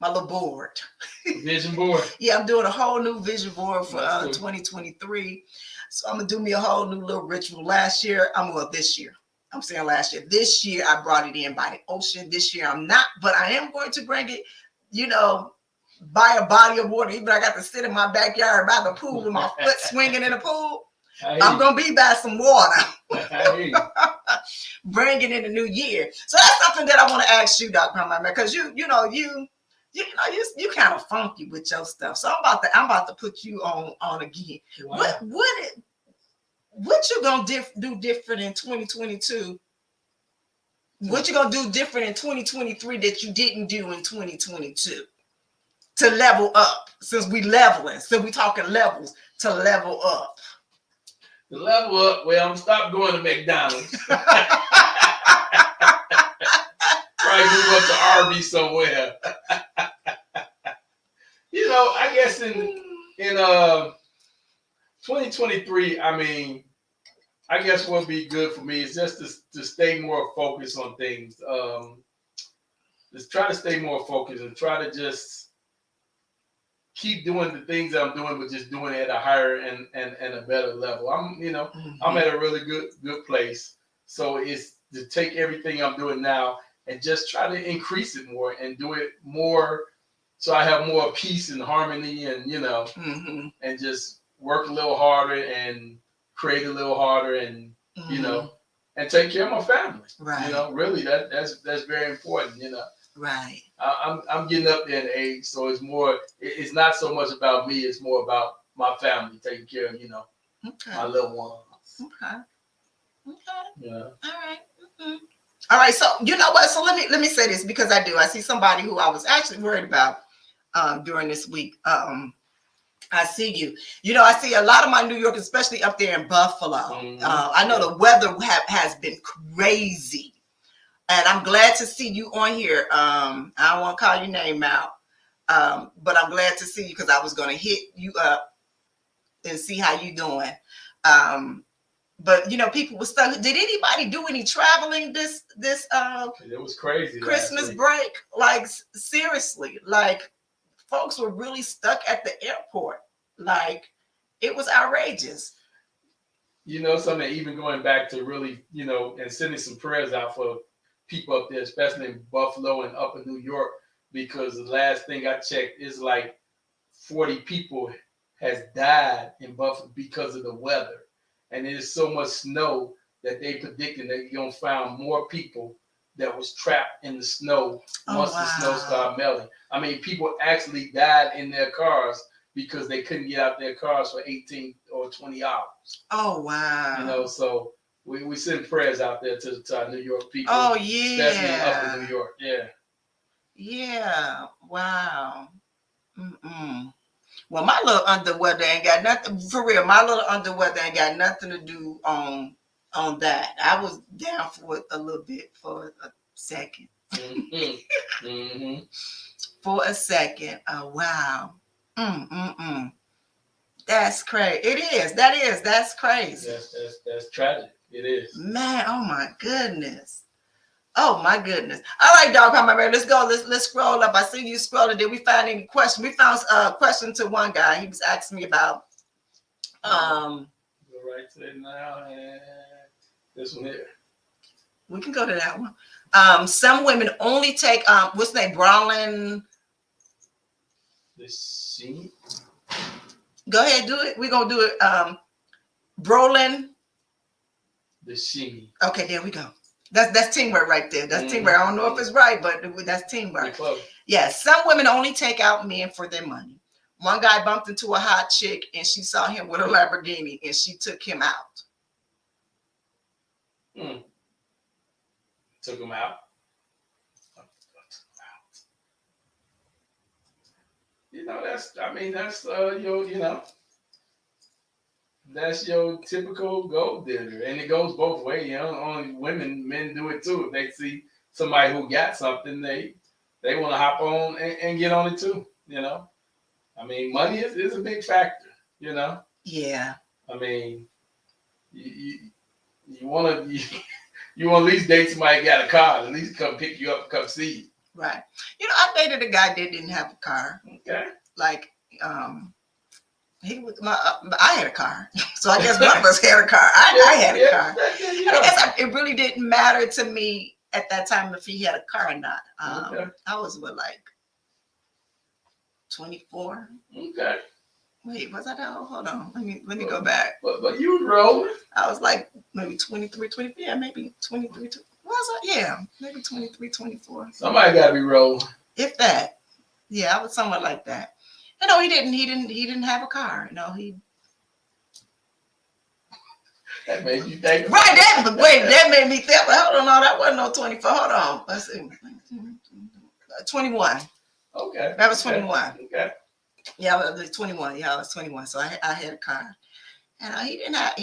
little board. Vision board. Yeah, I'm doing a whole new vision board for 2023. So I'm going to do me a whole new little ritual. This year. I'm saying last year. This year, I brought it in by the ocean. This year, I'm not, but I am going to bring it, you know, by a body of water. Even I got to sit in my backyard by the pool with my foot swinging in the pool. I'm going to be by some water. Bring it in the new year. So that's something that I want to ask you, Dr. Palmer, because you kind of funky with your stuff. So I'm about to put you on again. Wow. What you gonna do different in 2022? What you gonna do different in 2023 that you didn't do in 2022 to level up? Since we talking levels to level up. To level up, well, I'm stop going to McDonald's. Probably move up to Arby's somewhere. You know, I guess in 2023, I mean, I guess what would be good for me is just to stay more focused on things. Just try to stay more focused and try to just keep doing the things that I'm doing, but just doing it at a higher and a better level. I'm at a really good place. So it's to take everything I'm doing now and just try to increase it more and do it more so I have more peace and harmony and, you know, and just work a little harder and create a little harder and, you know, and take care of my family. Right. You know, really that's very important, you know. Right. I'm getting up there in age, so it's not so much about me, it's more about my family, taking care of, you know, my little ones. Okay. Yeah. All right. All right. So you know what? So let me say this because I see somebody who I was actually worried about during this week. I see you. You know, I see a lot of my New York, especially up there in Buffalo. I know the weather has been crazy. And I'm glad to see you on here. I don't want to call your name out, but I'm glad to see you because I was going to hit you up and see how you doing. But you know, people were stuck. Did anybody do any traveling this it was crazy Christmas break? Like seriously, like folks were really stuck at the airport. Like it was outrageous. You know, something even going back to really, you know, and sending some prayers out for people up there, especially in Buffalo and upper New York, because the last thing I checked is like 40 people has died in Buffalo because of the weather. And there's so much snow that they predicting that you're going to find more people that was trapped in the snow once the snow started melting. I mean, people actually died in their cars because they couldn't get out their cars for 18 or 20 hours. Oh, wow. You know, so we send prayers out there to our New York people. Oh, yeah. Especially in upper New York. Yeah. Yeah. Wow. Mm-mm. Well, my little underweather ain't got nothing, for real, my little underweather ain't got nothing to do on that. I was down for it a little bit for a second. Mm-hmm. Mm-hmm. For a second. Oh, wow. That's crazy. It is. That's crazy. That's tragic. It is. Man, oh my goodness. Oh my goodness. All right, dog, my man. Let's go. Let's scroll up. I see you scrolling. Did we find any questions? We found a question to one guy. He was asking me about Go right to it now, and this one here. we can go to that one. Some women only take what's the name? Brawling. The scene. Go ahead, do it. We're gonna do it. Brolin. The shimmy. Okay, there we go. That's teamwork right there. That's teamwork. I don't know if it's right, but that's teamwork. Yes, some women only take out men for their money. One guy bumped into a hot chick and she saw him with a Lamborghini and she took him out. Took him out. You know, that's your typical gold digger, and it goes both ways. You know, only men do it too. If they see somebody who got something, they want to hop on and get on it too. You know, I mean, money is a big factor. You know. Yeah. I mean, you want to at least date somebody got a car, at least come pick you up, come see you. Right. You know, I dated a guy that didn't have a car. Okay. Like, he was I had a car, so I guess one of us had a car. I had a car. Yeah. I guess it really didn't matter to me at that time if he had a car or not. I was like 24. Okay. Wait, was I that old? Hold on. Let me go back. But you were rolling. I was like maybe 23, 20. Yeah, maybe 23. Was I? Yeah, maybe 23, 24. Somebody got to be rolling. If that. Yeah, I was somewhat like that. You know, he didn't have a car. No, that made you think. Right, that made me think. Hold on, no, that wasn't no 24. Hold on. Let's see. 21. Okay. That was 21. Okay. Yeah, I was 21. Yeah, I was 21. So I had a car. And he didn't have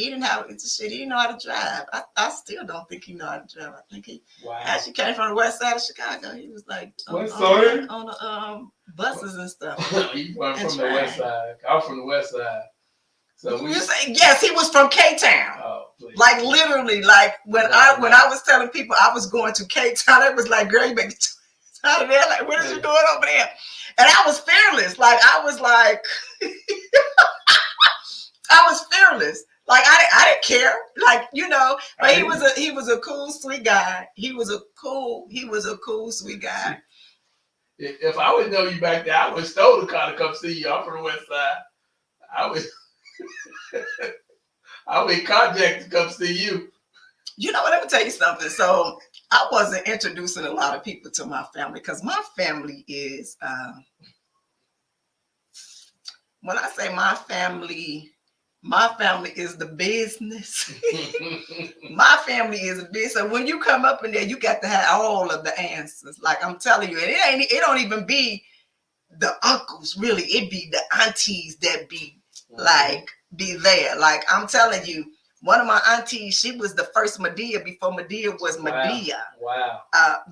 shit. He didn't know how to drive. I still don't think he know how to drive. I think he actually came from the west side of Chicago. He was like on the buses and stuff. He went from the west side. I'm from the west side. So you say yes, he was from K-Town. Oh, please. Like literally, like when I was telling people I was going to K-Town, it was like, girl, you make it out of there. Like, what is you doing over there? And I was fearless. Like I was like I was fearless. Like I didn't care. Like, you know, but he was a cool, sweet guy. He was a cool, sweet guy. If I would know you back there, I would have stole the car to come see you. I'm from the west side. I would carjacked to come see you. You know what? Let me tell you something. So I wasn't introducing a lot of people to my family because my family is when I say my family is the business. My family is a business. So when you come up in there, you got to have all of the answers. Like I'm telling you, and it don't even be the uncles, really. It be the aunties that be there. Like I'm telling you, one of my aunties, she was the first Medea before Medea was Medea. Wow.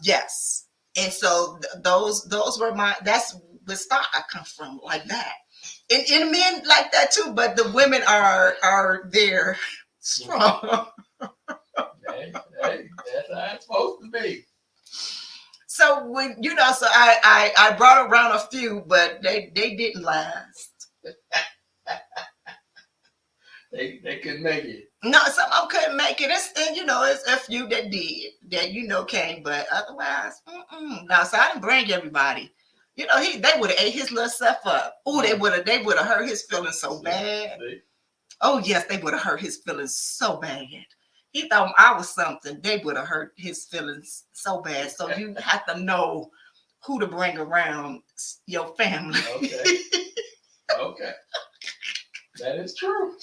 Yes. And so those were that's the stock I come from, like that. And men like that too, but the women are there strong. Hey, that's how it's supposed to be. So when so I brought around a few, but they didn't last. They couldn't make it. No, some of them couldn't make it. And it's a few that did that came, but otherwise, no. So I didn't bring everybody. They would have ate his little stuff up. Oh, they would have hurt his feelings so bad. Oh yes, they would have hurt his feelings so bad. He thought I was something. They would have hurt his feelings so bad. So you have to know who to bring around your family. Okay. That is true.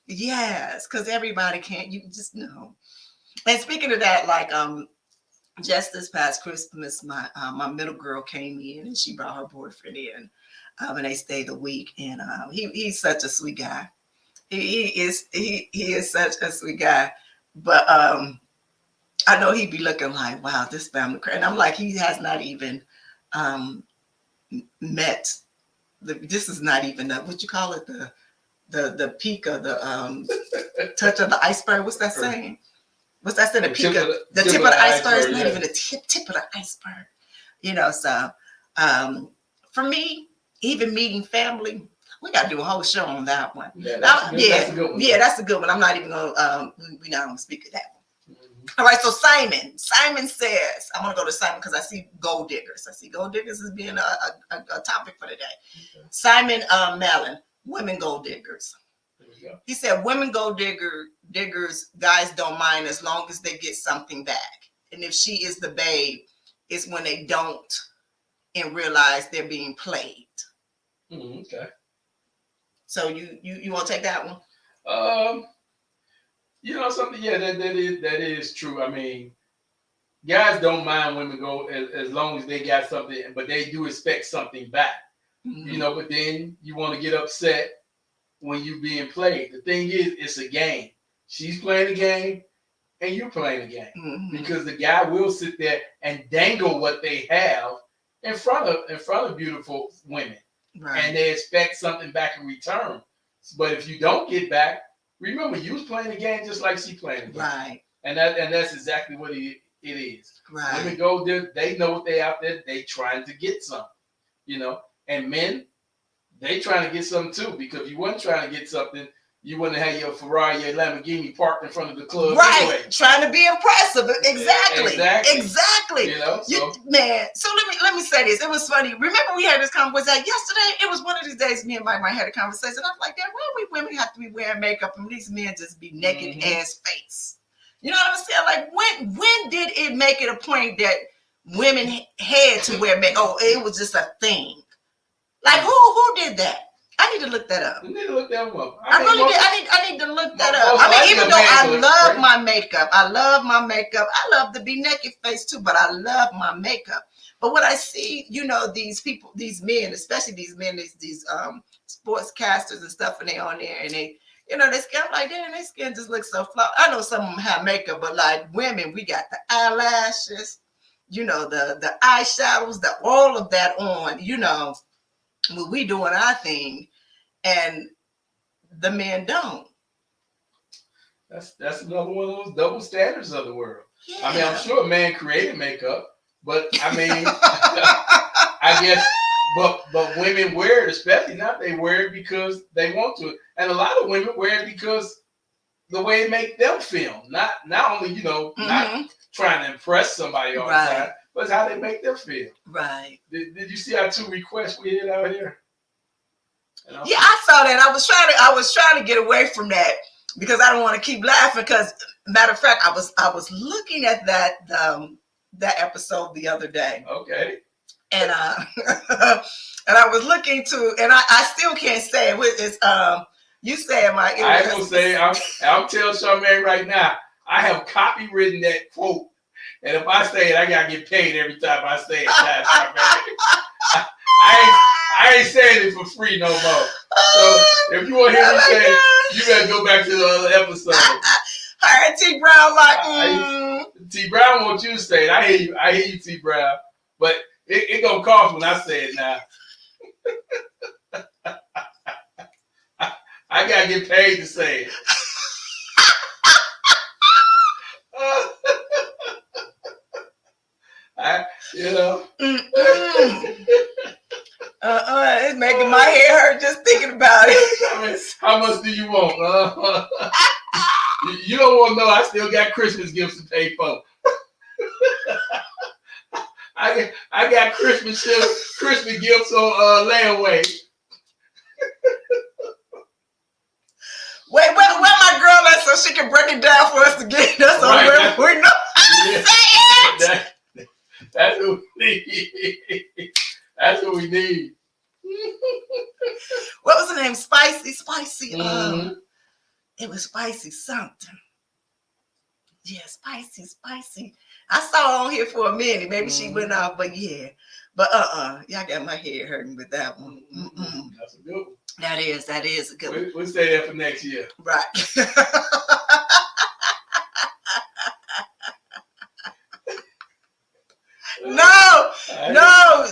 Yes, because everybody can't. You just know. And speaking of that, like just this past Christmas, my middle girl came in and she brought her boyfriend in, and they stayed a week. And he's such a sweet guy. He is such a sweet guy. But I know he'd be looking like, wow, this family. And I'm like, he has not even met. This is not even what you call it, the peak of the touch of the iceberg. What's that saying? What's that saying? The peak of the tip of the iceberg is not even the tip of the iceberg. So for me, even meeting family, we got to do a whole show on that one. That's a good one. Yeah, that's a good one. I'm not even gonna we're not gonna speak of that one. All right, so Simon says, I'm gonna go to Simon because I see gold diggers. I see gold diggers as being a topic for today. Okay. Simon Mellon, women gold diggers. There we go. He said, women gold diggers, guys don't mind as long as they get something back. And if she is the babe, it's when they don't and realize they're being played. Okay. So you want to take that one? Something. Yeah, that is true. I mean, guys don't mind women go as long as they got something, but they do expect something back. Mm-hmm. But then you want to get upset when you're being played. The thing is, it's a game. She's playing a game, and you're playing a game. Mm-hmm. Because the guy will sit there and dangle what they have in front of beautiful women. Right. And they expect something back in return. But if you don't get back, remember, you was playing the game just like she playing the game. Right. And that's exactly what it is. Right. Women go there, they know they out there, they trying to get something. And men, they trying to get something too. Because if you weren't trying to get something, you wouldn't have your Ferrari, your Lamborghini parked in front of the club. Right. Anyway. Trying to be impressive. Exactly. Exactly. Man. So let me say this. It was funny. Remember we had this conversation yesterday? It was one of these days me and Mike had a conversation. I was like, why we women have to be wearing makeup and these men just be naked ass face? You know what I'm saying? Like when did it make it a point that women had to wear makeup? Oh, it was just a thing. Like who did that? I need to look that up. You need to look that one up. I need to look that up. I mean, even though I love my makeup, I love to be naked face too, but I love my makeup. But when I see, these people, these men, especially these men, these sportscasters and stuff, and they on there and they, their skin, I'm like, damn, their skin just looks so flawed. I know some of them have makeup, but like women, we got the eyelashes, the eyeshadows, all of that on, when we doing our thing, and the men don't. That's another one of those double standards of the world. Yeah. I mean, I'm sure a man created makeup, but I mean, I guess, but women wear it, especially now they wear it because they want to, and a lot of women wear it because the way it makes them feel. Not only not trying to impress somebody all the time. But how they make them feel. Right. Did you see our 2 requests we had out here? Yeah, I saw that. I was trying to get away from that because I don't want to keep laughing. Because matter of fact, I was looking at that episode the other day. Okay. And and I was looking to, and I still can't say it. It's you say it, Mike. I ain't gonna say it. I'll tell Charmaine right now. I have copywritten that quote. And if I say it, I gotta get paid every time I say it. I ain't saying it for free no more. So if you want to hear me say it, you gotta go back to the other episode. Her and T Brown like. T Brown wants you to say it. I hear you, T Brown. But it gonna cost when I say it now. I gotta get paid to say it. It's making my hair hurt just thinking about it. How much do you want? You don't want to know. I still got Christmas gifts to pay for. I got Christmas gifts on layaway. Where my girl at so she can break it down for us again? That's Right, we know how to say it. That's what we need. That's what we need. What was the name? Spicy. Mm-hmm. It was spicy something. Yeah, spicy. I saw her on here for a minute. Maybe she went off, but yeah. But y'all got my head hurting with that one. Mm-mm. That's a good one. That is a good one. We'll say that for next year. Right.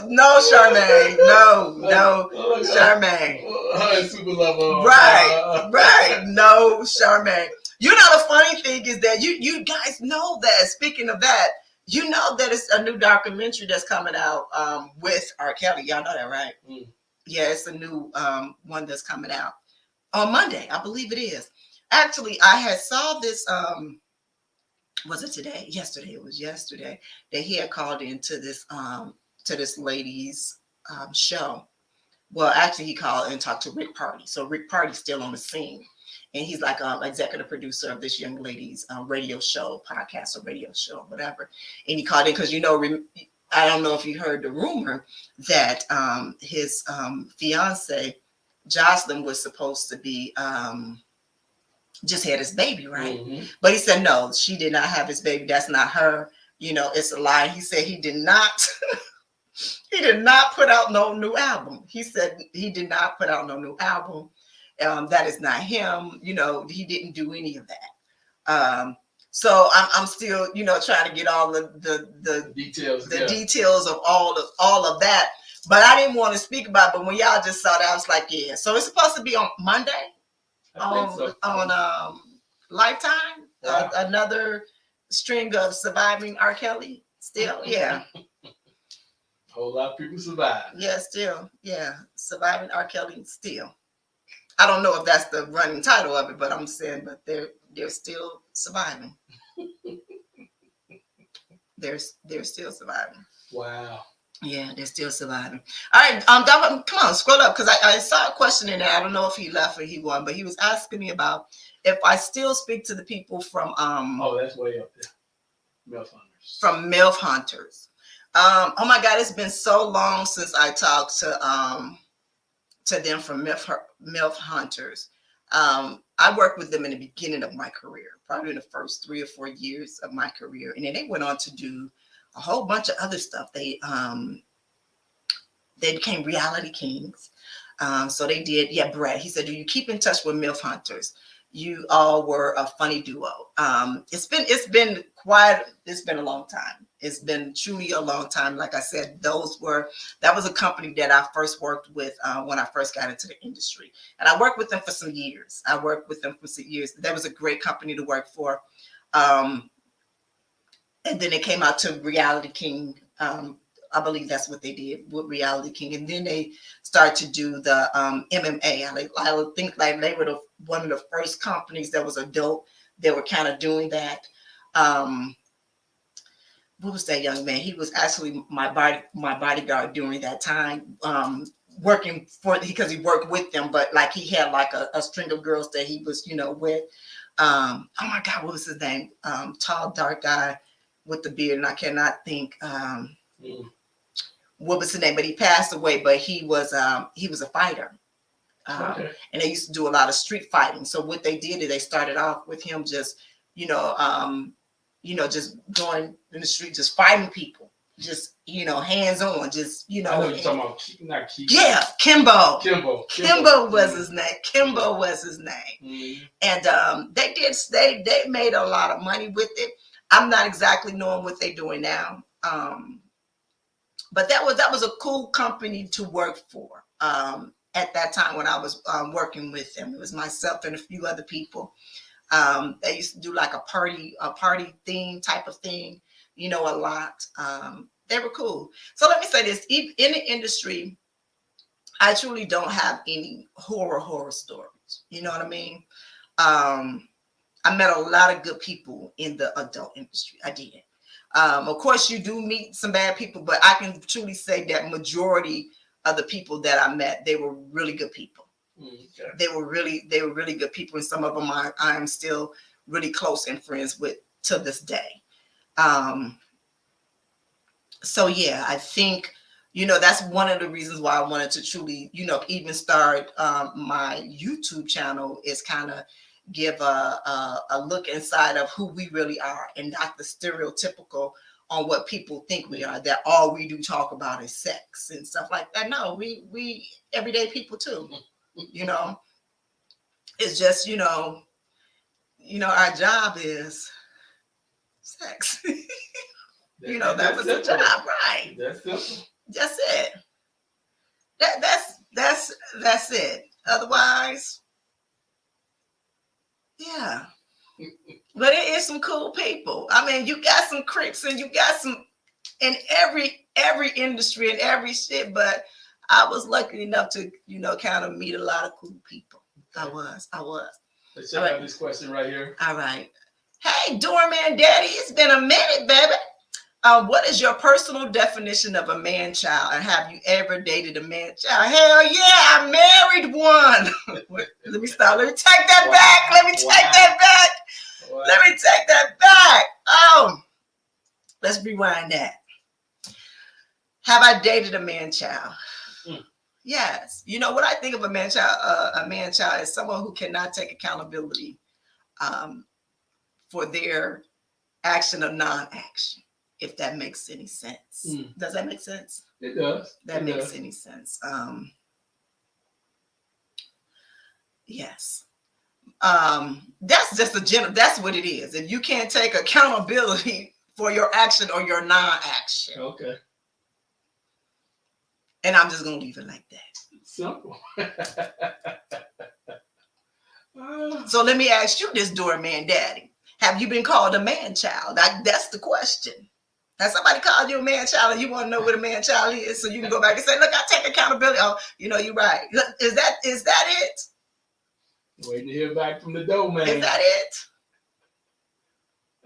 No, Charmaine. No, Charmaine. Super lover. Right. No, Charmaine. You know, the funny thing is that you guys know that, speaking of that, you know that it's a new documentary that's coming out with R. Kelly. Y'all know that, right? Mm. Yeah, it's a new one that's coming out on Monday. I believe it is. Actually, I had saw this, was it today? Yesterday. It was yesterday that he had called into this lady's show. Well, actually, he called and talked to Rick Party. So Rick Party's still on the scene. And he's like executive producer of this young lady's radio show, podcast or radio show, whatever. And he called in because, you know, I don't know if you heard the rumor that his fiance, Jocelyn, was supposed to be just had his baby, right? Mm-hmm. But he said, no, she did not have his baby. That's not her. You know, it's a lie. He said he did not. He did not put out no new album. He said he did not put out no new album. That is not him. You know, he didn't do any of that. So I'm still, you know, trying to get all the details, details of all of that. But I didn't want to speak about it. But when y'all just saw that, I was like, yeah. So it's supposed to be on Monday on Lifetime. Wow. Another string of surviving R. Kelly. Still, yeah. Whole lot of people survive. Yeah, still, yeah. Surviving R. Kelly still. I don't know if that's the running title of it, but I'm saying, but they're still surviving. They're still surviving. Wow. Yeah, they're still surviving. All right, come on, scroll up, because I saw a question in there. I don't know if he left or he won, but he was asking me about if I still speak to the people from oh, that's way up there. MILF Hunters. From MILF Hunters. Oh my God, it's been so long since I talked to them from MILF Hunters. I worked with them in the beginning of my career, probably in the first 3 or 4 years of my career. And then they went on to do a whole bunch of other stuff. They became reality kings. So they did, yeah, Brett, he said, do you keep in touch with MILF Hunters? You all were a funny duo. It's been a long time. It's been truly a long time. Like I said, that was a company that I first worked with when I first got into the industry. And I worked with them for some years. That was a great company to work for. And then it came out to Reality King. I believe that's what they did with Reality King. And then they started to do the MMA. I think like they were one of the first companies that was adult. They were kind of doing that. What was that young man? He was actually my bodyguard during that time, working for, because he worked with them, but like he had like a string of girls that he was, you know, with. Oh my God, what was his name? Tall, dark guy with the beard, and I cannot think what was his name, but he passed away. But he was a fighter. Okay. And they used to do a lot of street fighting. So what they did is they started off with him just, just going in the street, just fighting people, just, hands on, just, I know you're talking about, not Keith. Yeah, Kimbo. Kimbo was his name. Kimbo was his name. Mm-hmm. And they made a lot of money with it. I'm not exactly knowing what they're doing now. But that was a cool company to work for. At that time when I was working with them, it was myself and a few other people. They used to do like a party theme type of thing, a lot. They were cool. So let me say this: in the industry, I truly don't have any horror stories. You know what I mean? I met a lot of good people in the adult industry. I did. Of course, you do meet some bad people, but I can truly say that majority of the people that I met, they were really good people. Okay. They were really good people, and some of them I am still really close and friends with to this day. So yeah, I think, you know, that's one of the reasons why I wanted to truly, you know, even start my YouTube channel, is kind of give a look inside of who we really are, and not the stereotypical on what people think we are, that all we do talk about is sex and stuff like that. No, we everyday people too. You know, it's just, you know, our job is sex. You know, that was the job, right? That's simple. That's it. That's it. Otherwise, yeah. But it is some cool people. I mean, you got some creeps and you got some in every industry and every shit. But I was lucky enough to, you know, kind of meet a lot of cool people. I was. Let's check out this question right here. All right. Hey, Doorman Daddy, it's been a minute, baby. What is your personal definition of a man-child? And have you ever dated a man-child? Hell yeah, I married one. Let me stop. Let me take that back. Let me take that back. Wow. Let me take that back. Oh, let's rewind that. Have I dated a man-child? Yes. You know what I think of a man-child? A man-child is someone who cannot take accountability for their action or non-action. If that makes any sense. Does that make sense? It does. That makes any sense. Yes. That's just that's what it is. If you can't take accountability for your action or your non-action. Okay. And I'm just gonna leave it like that. Simple. So let me ask you this, Doorman Daddy. Have you been called a man-child? That's the question. Has somebody called you a man-child and you want to know what a man-child is, so you can go back and say, look, I take accountability. Oh, you know, you're right. Is that it? Waiting to hear back from the dough man. Is that it?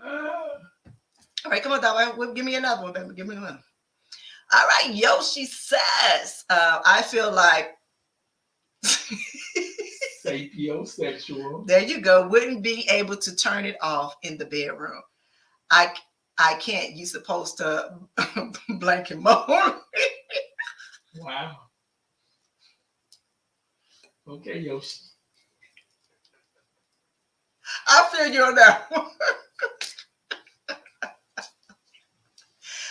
All right, come on, Dog. Give me another one, baby. Give me one. All right, Yoshi says, I feel like sapiosexual. There you go. Wouldn't be able to turn it off in the bedroom. I can't. You supposed to blanket moan. Wow. Okay, Yoshi. I feel you on that one.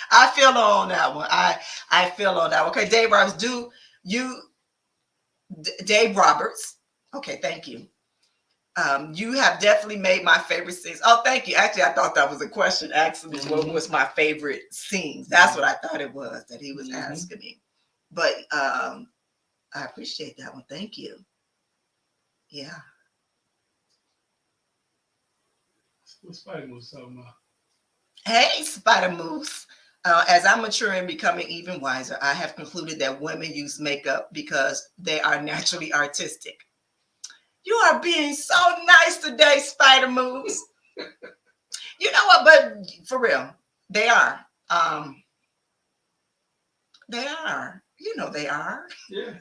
I feel on that one. I feel on that one. Okay, Dave Roberts, Dave Roberts. Okay, thank you. You have definitely made my favorite scenes. Oh, thank you. Actually, I thought that was a question asking me what was my favorite scenes. That's what I thought it was that he was asking me. But I appreciate that one. Thank you. Yeah. What's Spider Moose talking about? Hey, Spider Moose. As I'm maturing and becoming even wiser, I have concluded that women use makeup because they are naturally artistic. You are being so nice today, Spider Moves. You know what? But for real, they are. They are. You know they are. Yeah.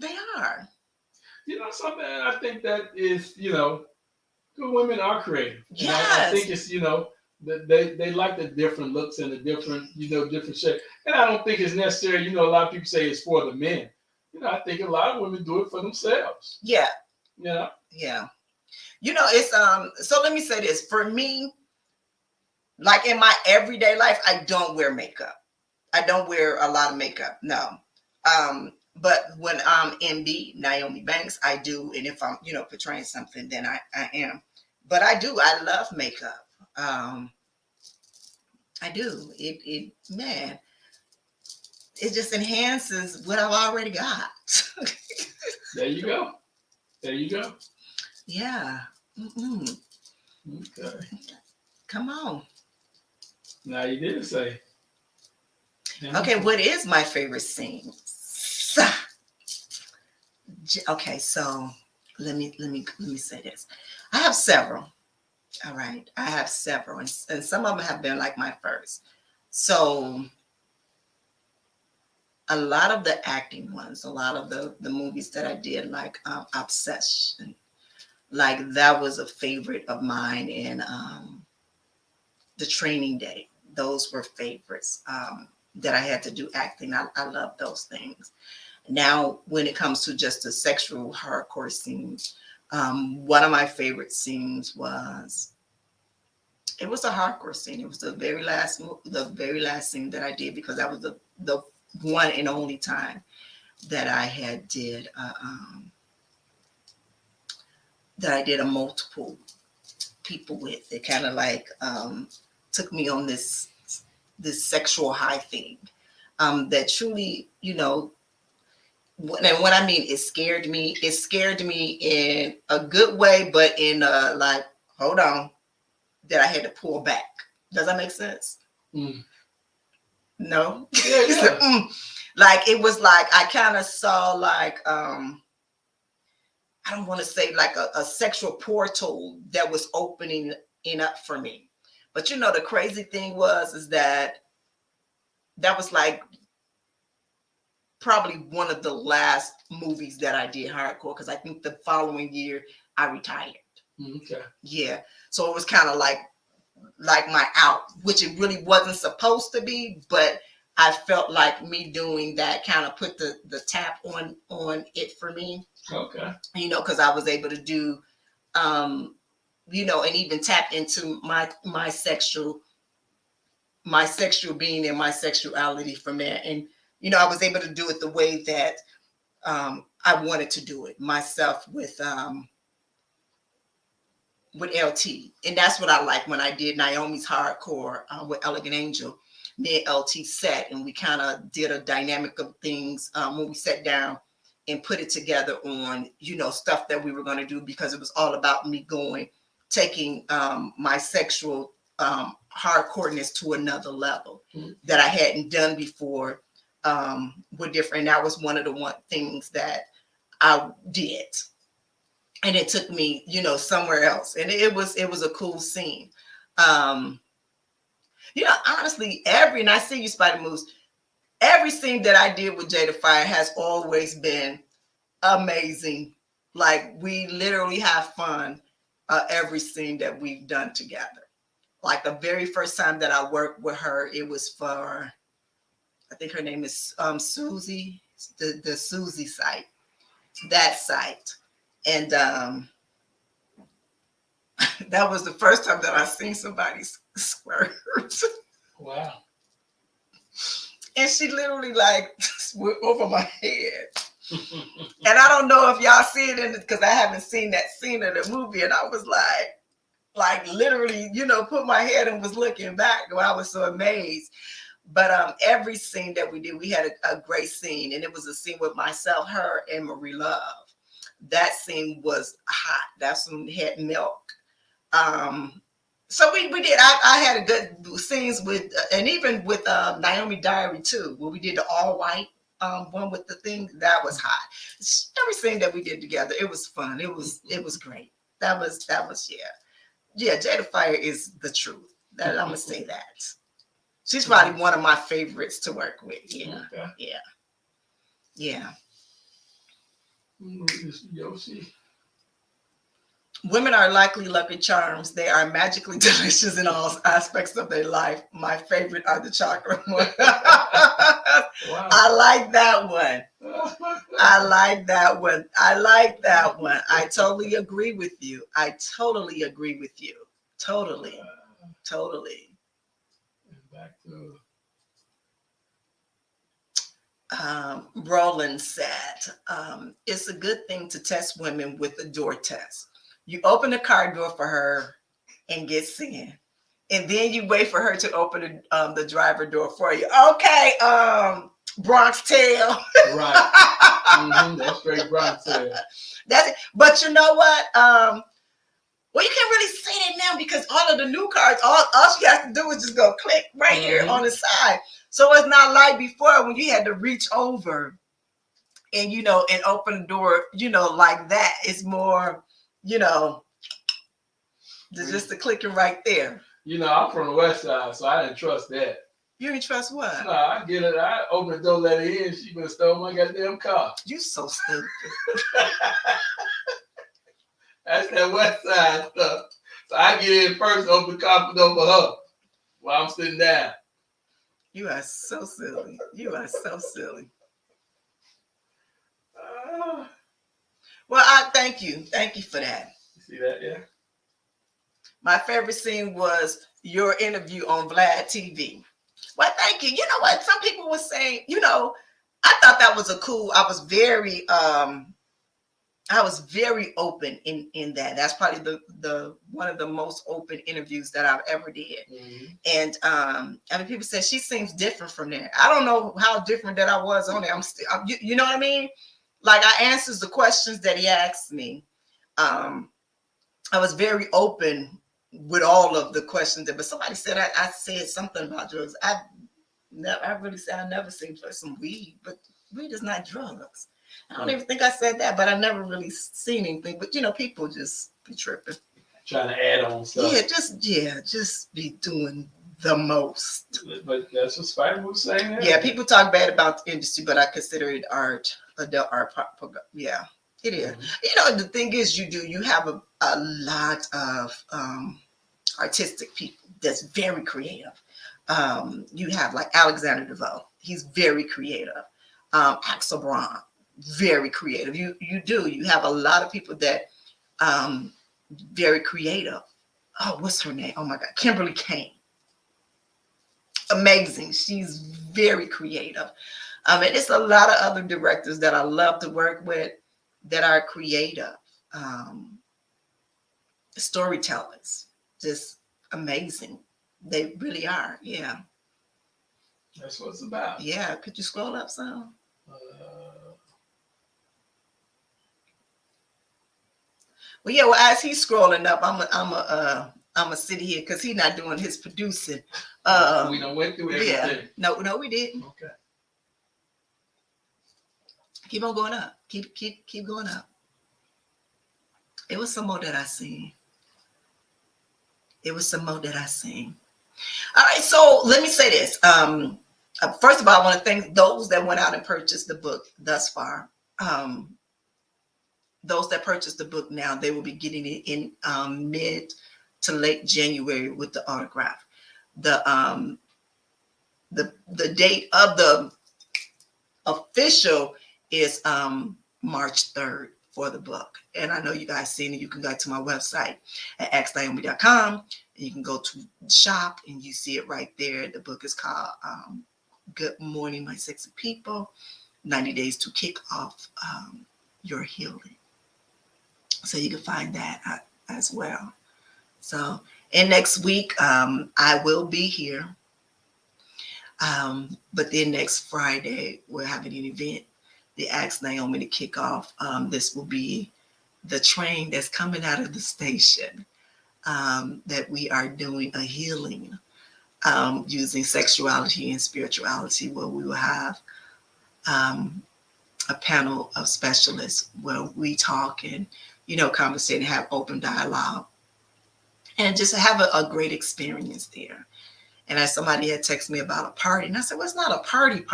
They are. You know something? I think that is, you know, good women are creative. Yes. I think it's, you know, they like the different looks and the different, you know, different shape. And I don't think it's necessary. You know, a lot of people say it's for the men. You know, I think a lot of women do it for themselves. Yeah. You know? Yeah. You know, it's so let me say this. For me, like in my everyday life, I don't wear makeup. I don't wear a lot of makeup. No. But when I'm MB, Nyomi Banks, I do. And if I'm, you know, portraying something, then I am. But I do. I love makeup. I do. It man, it just enhances what I've already got. There you go. There you go. Yeah. Mm-mm. Okay. Come on. Now you did say. Okay, what is my favorite scene? Okay, so let me say this. I have several. All right, I have several, and some of them have been like my first. So a lot of the acting ones, a lot of the movies that I did, like Obsession, like that was a favorite of mine, and The Training Day. Those were favorites that I had to do acting. I love those things. Now, when it comes to just the sexual hardcore scenes, one of my favorite scenes was it was a hardcore scene. It was the very last scene that I did because that was the one and only time that I had did that I did a multiple people with. It kind of like took me on this sexual high thing that truly, and what I mean, it scared me. It scared me in a good way, but in like, hold on, that I had to pull back. Does that make sense? Mm. No. Yeah. Like it was like I kind of saw like I don't want to say like a sexual portal that was opening up for me. But the crazy thing is that was like probably one of the last movies that I did hardcore, because I think the following year I retired. Okay. Yeah. So it was kind of like my out, which it really wasn't supposed to be, but I felt like me doing that kind of put the tap on it for me. Okay. Because I was able to do, and even tap into my sexual being and my sexuality from there. And, I was able to do it the way that I wanted to do it myself with LT. And that's what I like when I did Nyomi's hardcore with Elegant Angel. Me and LT sat and we kind of did a dynamic of things when we sat down and put it together on, stuff that we were going to do, because it was all about me taking my sexual hardcoreness to another level that I hadn't done before with different. And that was one of the things that I did. And it took me, somewhere else. And it was a cool scene. Honestly, and I see you, Spider Moves, every scene that I did with Jada Fire has always been amazing. Like, we literally have fun every scene that we've done together. Like the very first time that I worked with her, it was for, I think her name is Susie, the Susie site, that site. And that was the first time that I seen somebody squirt. Wow. And she literally like went over my head. And I don't know if y'all see it because I haven't seen that scene of the movie. And I was like literally, put my head and was looking back. I was so amazed. But every scene that we did, we had a great scene. And it was a scene with myself, her, and Marie Love. That scene was hot. That's when we had milk. So we did. I had a good scenes with, and even with Nyomi Diary too, where we did the all white one with the thing that was hot. Every scene that we did together, it was fun. It was great. That was yeah. Jada Fire is the truth. That I'm gonna say that. She's probably one of my favorites to work with. Yeah, okay. Yeah. Yoshi. Women are likely lucky charms. They are magically delicious in all aspects of their life. My favorite are the chocolate ones. Wow. I like that one. I like that one. I totally agree with you. Totally. And back to Roland said, it's a good thing to test women with a door test. You open the car door for her and get seen. And then you wait for her to open the driver door for you. Okay, Bronx tail. Right. That's straight Bronx tail. That's it. But you know what? Well, you can't really say that now because all of the new cars, all she has to do is just go click right here on the side. So it's not like before when you had to reach over and and open the door, like that. It's more, just the clicking right there. I'm from the West Side, so I didn't trust that. You didn't trust what? No, I get it. I open the door, let her in. She gonna steal my goddamn car. You so stupid. That's that West Side stuff. So I get in first, open the car door for her while I'm sitting down. You are so silly. You are so silly. Well, I thank you. Thank you for that. You see that, yeah? My favorite scene was your interview on Vlad TV. Well, thank you. You know what? Some people were saying, I thought that was I was very open in that. That's probably the one of the most open interviews that I've ever did. Mm-hmm. And people said she seems different from there. I don't know how different that I was on there. I'm still, you know what I mean? Like, I answers the questions that he asked me. I was very open with all of the questions. But somebody said I said something about drugs. I really said I never seen some weed, but weed is not drugs. I don't even think I said that, but I never really seen anything. But people just be tripping, trying to add on stuff. Just be doing the most. But that's what Spider was saying. Yeah, people talk bad about the industry, but I consider it art, adult art. Yeah, it is. Mm-hmm. The thing is, you have a lot of artistic people that's very creative. You have like Alexander DeVoe. He's very creative. Axel Braun, very creative. You have a lot of people that very creative. Oh, what's her name? Oh my God, Kimberly Kane. Amazing. She's very creative. And it's a lot of other directors that I love to work with that are creative. Storytellers, just amazing. They really are. Yeah. That's what it's about. Yeah. Could you scroll up some? Well, yeah. Well, as he's scrolling up, I'm a sit here because he's not doing his producing. We done went through everything. Yeah. No, we didn't. Okay. Keep on going up. Keep going up. It was some more that I seen. All right, so let me say this. First of all, I want to thank those that went out and purchased the book thus far. Those that purchased the book now, they will be getting it in mid to late January with the autograph. The date of the official is March 3rd for the book. And I know you guys seen it. You can go to my website at axnyomi.com and you can go to shop and you see it right there. The book is called Good Morning, My Sexy People, 90 Days to Kick Off Your Healing. So you can find that as well. So, and next week, I will be here. But then next Friday, we're having an event, the Ask Nyomi to kick off. This will be the train that's coming out of the station that we are doing a healing using sexuality and spirituality, where we will have a panel of specialists where we talk and, conversate and have open dialogue and just have a great experience there. And as somebody had texted me about a party, and I said, well, it's not a party,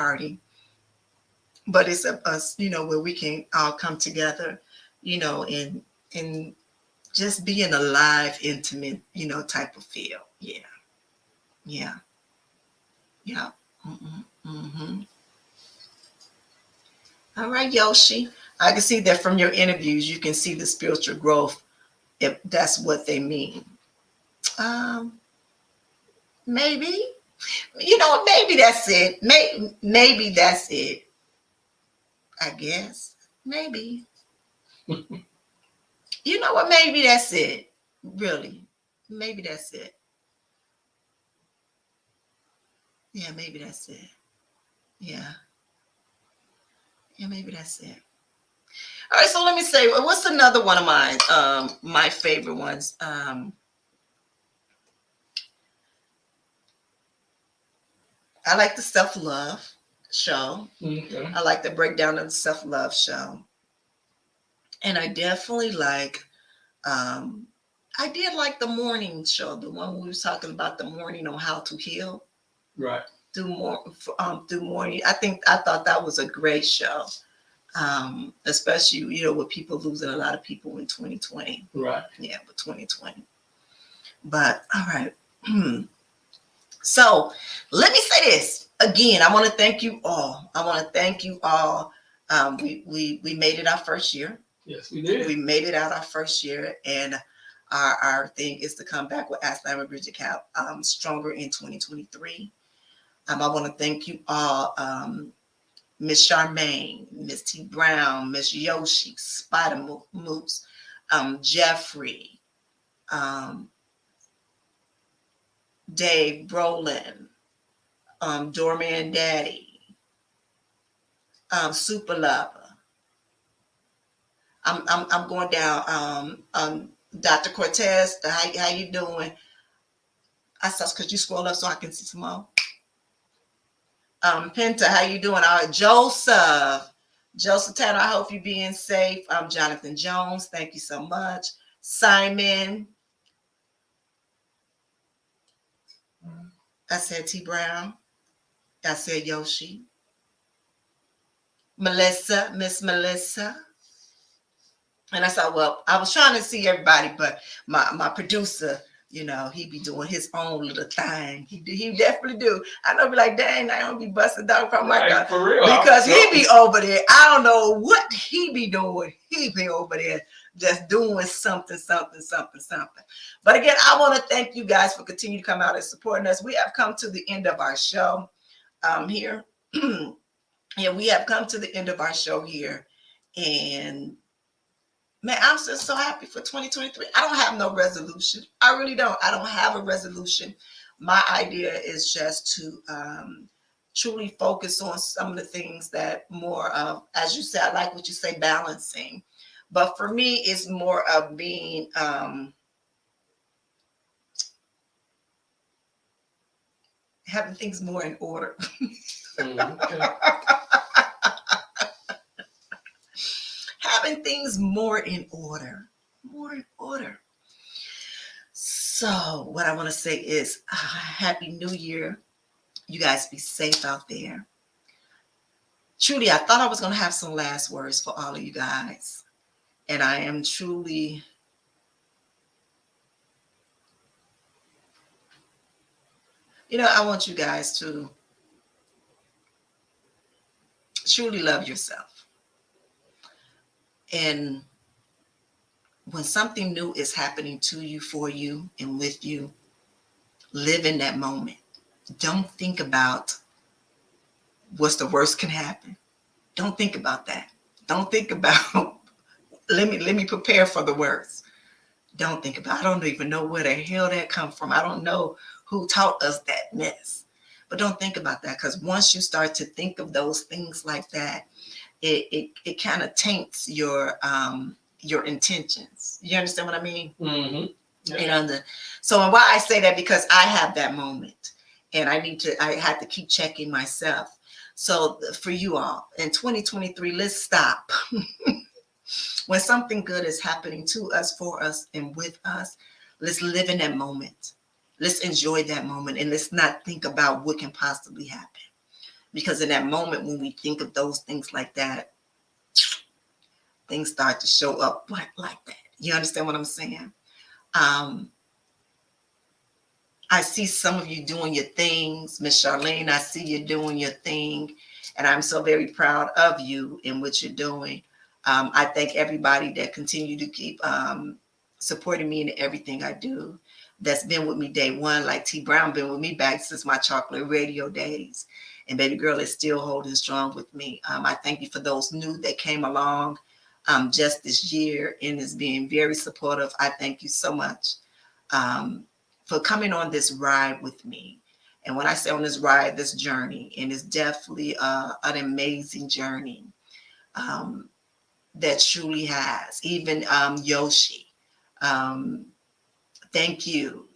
but it's us, where we can all come together, and just be in a live, intimate, type of feel. Yeah. All right, Yoshi. I can see that from your interviews, you can see the spiritual growth, if that's what they mean. Maybe, maybe that's it. Maybe that's it. I guess. Maybe. You know what? Maybe that's it. Really. Maybe that's it. Yeah, maybe that's it. Yeah. Yeah, maybe that's it. All right, so let me say, what's another one of mine? My favorite ones. I like the self-love. show. Okay. I like the breakdown of the self-love show. And I definitely like, I did like the morning show, the one we was talking about the morning on how to heal. Right. Through morning. I thought that was a great show. Especially, with people losing a lot of people in 2020. Right. Yeah, with 2020. But all right. So let me say this again. I want to thank you all. We made it our first year. Yes, we did. We made it out our first year, and our thing is to come back with Ask Lama Bridget Cap stronger in 2023. I want to thank you all, Miss Charmaine, Miss T Brown, Miss Yoshi, Spider Moose, Jeffrey, Dave Brolin, Doorman Daddy, Super Lover. I'm going down. Dr. Cortez, how you doing? I saw, could you scroll up so I can see some more? Penta, how you doing? All right, Joseph Tanner, I hope you're being safe. Jonathan Jones, thank you so much. Simon, I said T Brown, I said Yoshi. Melissa, Miss Melissa. And I thought, well, I was trying to see everybody, but my producer, he be doing his own little thing. He definitely do. I know, be like, dang, I don't be busting down from my God. For real. Because he be over there. I don't know what he be doing. He be over there just doing something. But again, I want to thank you guys for continuing to come out and supporting us. We have come to the end of our show here. Yeah, we have come to the end of our show here. And man, I'm just so happy for 2023. I don't have no resolution. I really don't. I don't have a resolution. My idea is just to truly focus on some of the things that more of, as you said, I like what you say, balancing. But for me, it's more of being having things more in order. Okay. Having things more in order. So what I want to say is Happy New Year. You guys be safe out there. Truly, I thought I was going to have some last words for all of you guys. And I am truly I want you guys to truly love yourself. And when something new is happening to you, for you, and with you, live in that moment. Don't think about what's the worst can happen. Don't think about that. Don't think about, let me prepare for the worst. Don't think about, I don't even know where the hell that come from. I don't know who taught us that mess. But don't think about that, because once you start to think of those things like that, it kind of taints your intentions. You understand what I mean? Mm-hmm. Yeah. So why I say that, because I have that moment, and I had to keep checking myself. So for you all in 2023, let's stop. When something good is happening to us, for us, and with us, let's live in that moment. Let's enjoy that moment, and let's not think about what can possibly happen. Because in that moment, when we think of those things like that, things start to show up like that. You understand what I'm saying? I see some of you doing your things. Miss Charlene, I see you doing your thing. And I'm so very proud of you in what you're doing. I thank everybody that continue to keep supporting me in everything I do. That's been with me day one, like T Brown been with me back since my chocolate radio days. And baby girl is still holding strong with me. I thank you for those new that came along just this year and is being very supportive. I thank you so much for coming on this ride with me. And when I say on this ride, this journey, and it's definitely an amazing journey that truly has. Even Yoshi, thank you.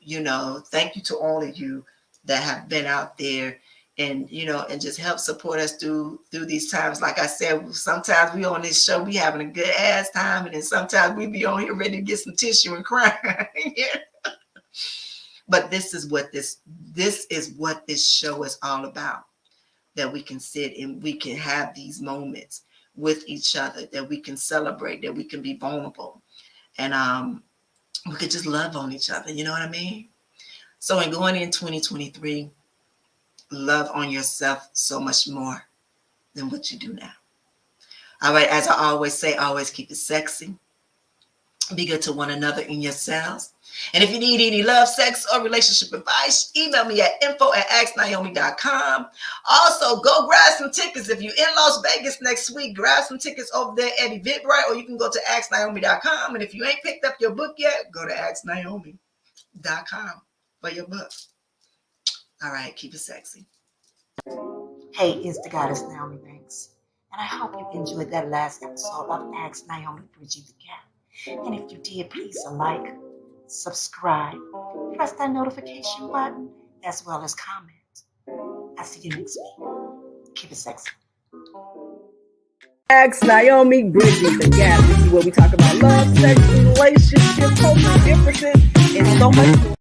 Thank you to all of you that have been out there and and just help support us through these times. Like I said, sometimes we on this show, we having a good ass time, and then sometimes we be on here ready to get some tissue and cry. But this is what this show is all about. That we can sit and we can have these moments with each other, that we can celebrate, that we can be vulnerable, and we could just love on each other. You know what I mean? So in going in 2023, love on yourself so much more than what you do now. All right, as I always say, always keep it sexy. Be good to one another in yourselves. And if you need any love, sex, or relationship advice, email me at info@asknyomi.com. Also, go grab some tickets. If you're in Las Vegas next week, grab some tickets over there at Eventbrite, or you can go to asknaomi.com. And if you ain't picked up your book yet, go to asknaomi.com for your book. All right, keep it sexy. Hey, it's the goddess Naomi Banks, and I hope you enjoyed that last episode of Ask Naomi Bridging the Gap. And if you did, please like, subscribe, press that notification button, as well as comment. I'll see you next week. Keep it sexy. Ask Naomi Bridging the Gap. This is where we talk about love, sex, relationships, cultural differences, and so much more.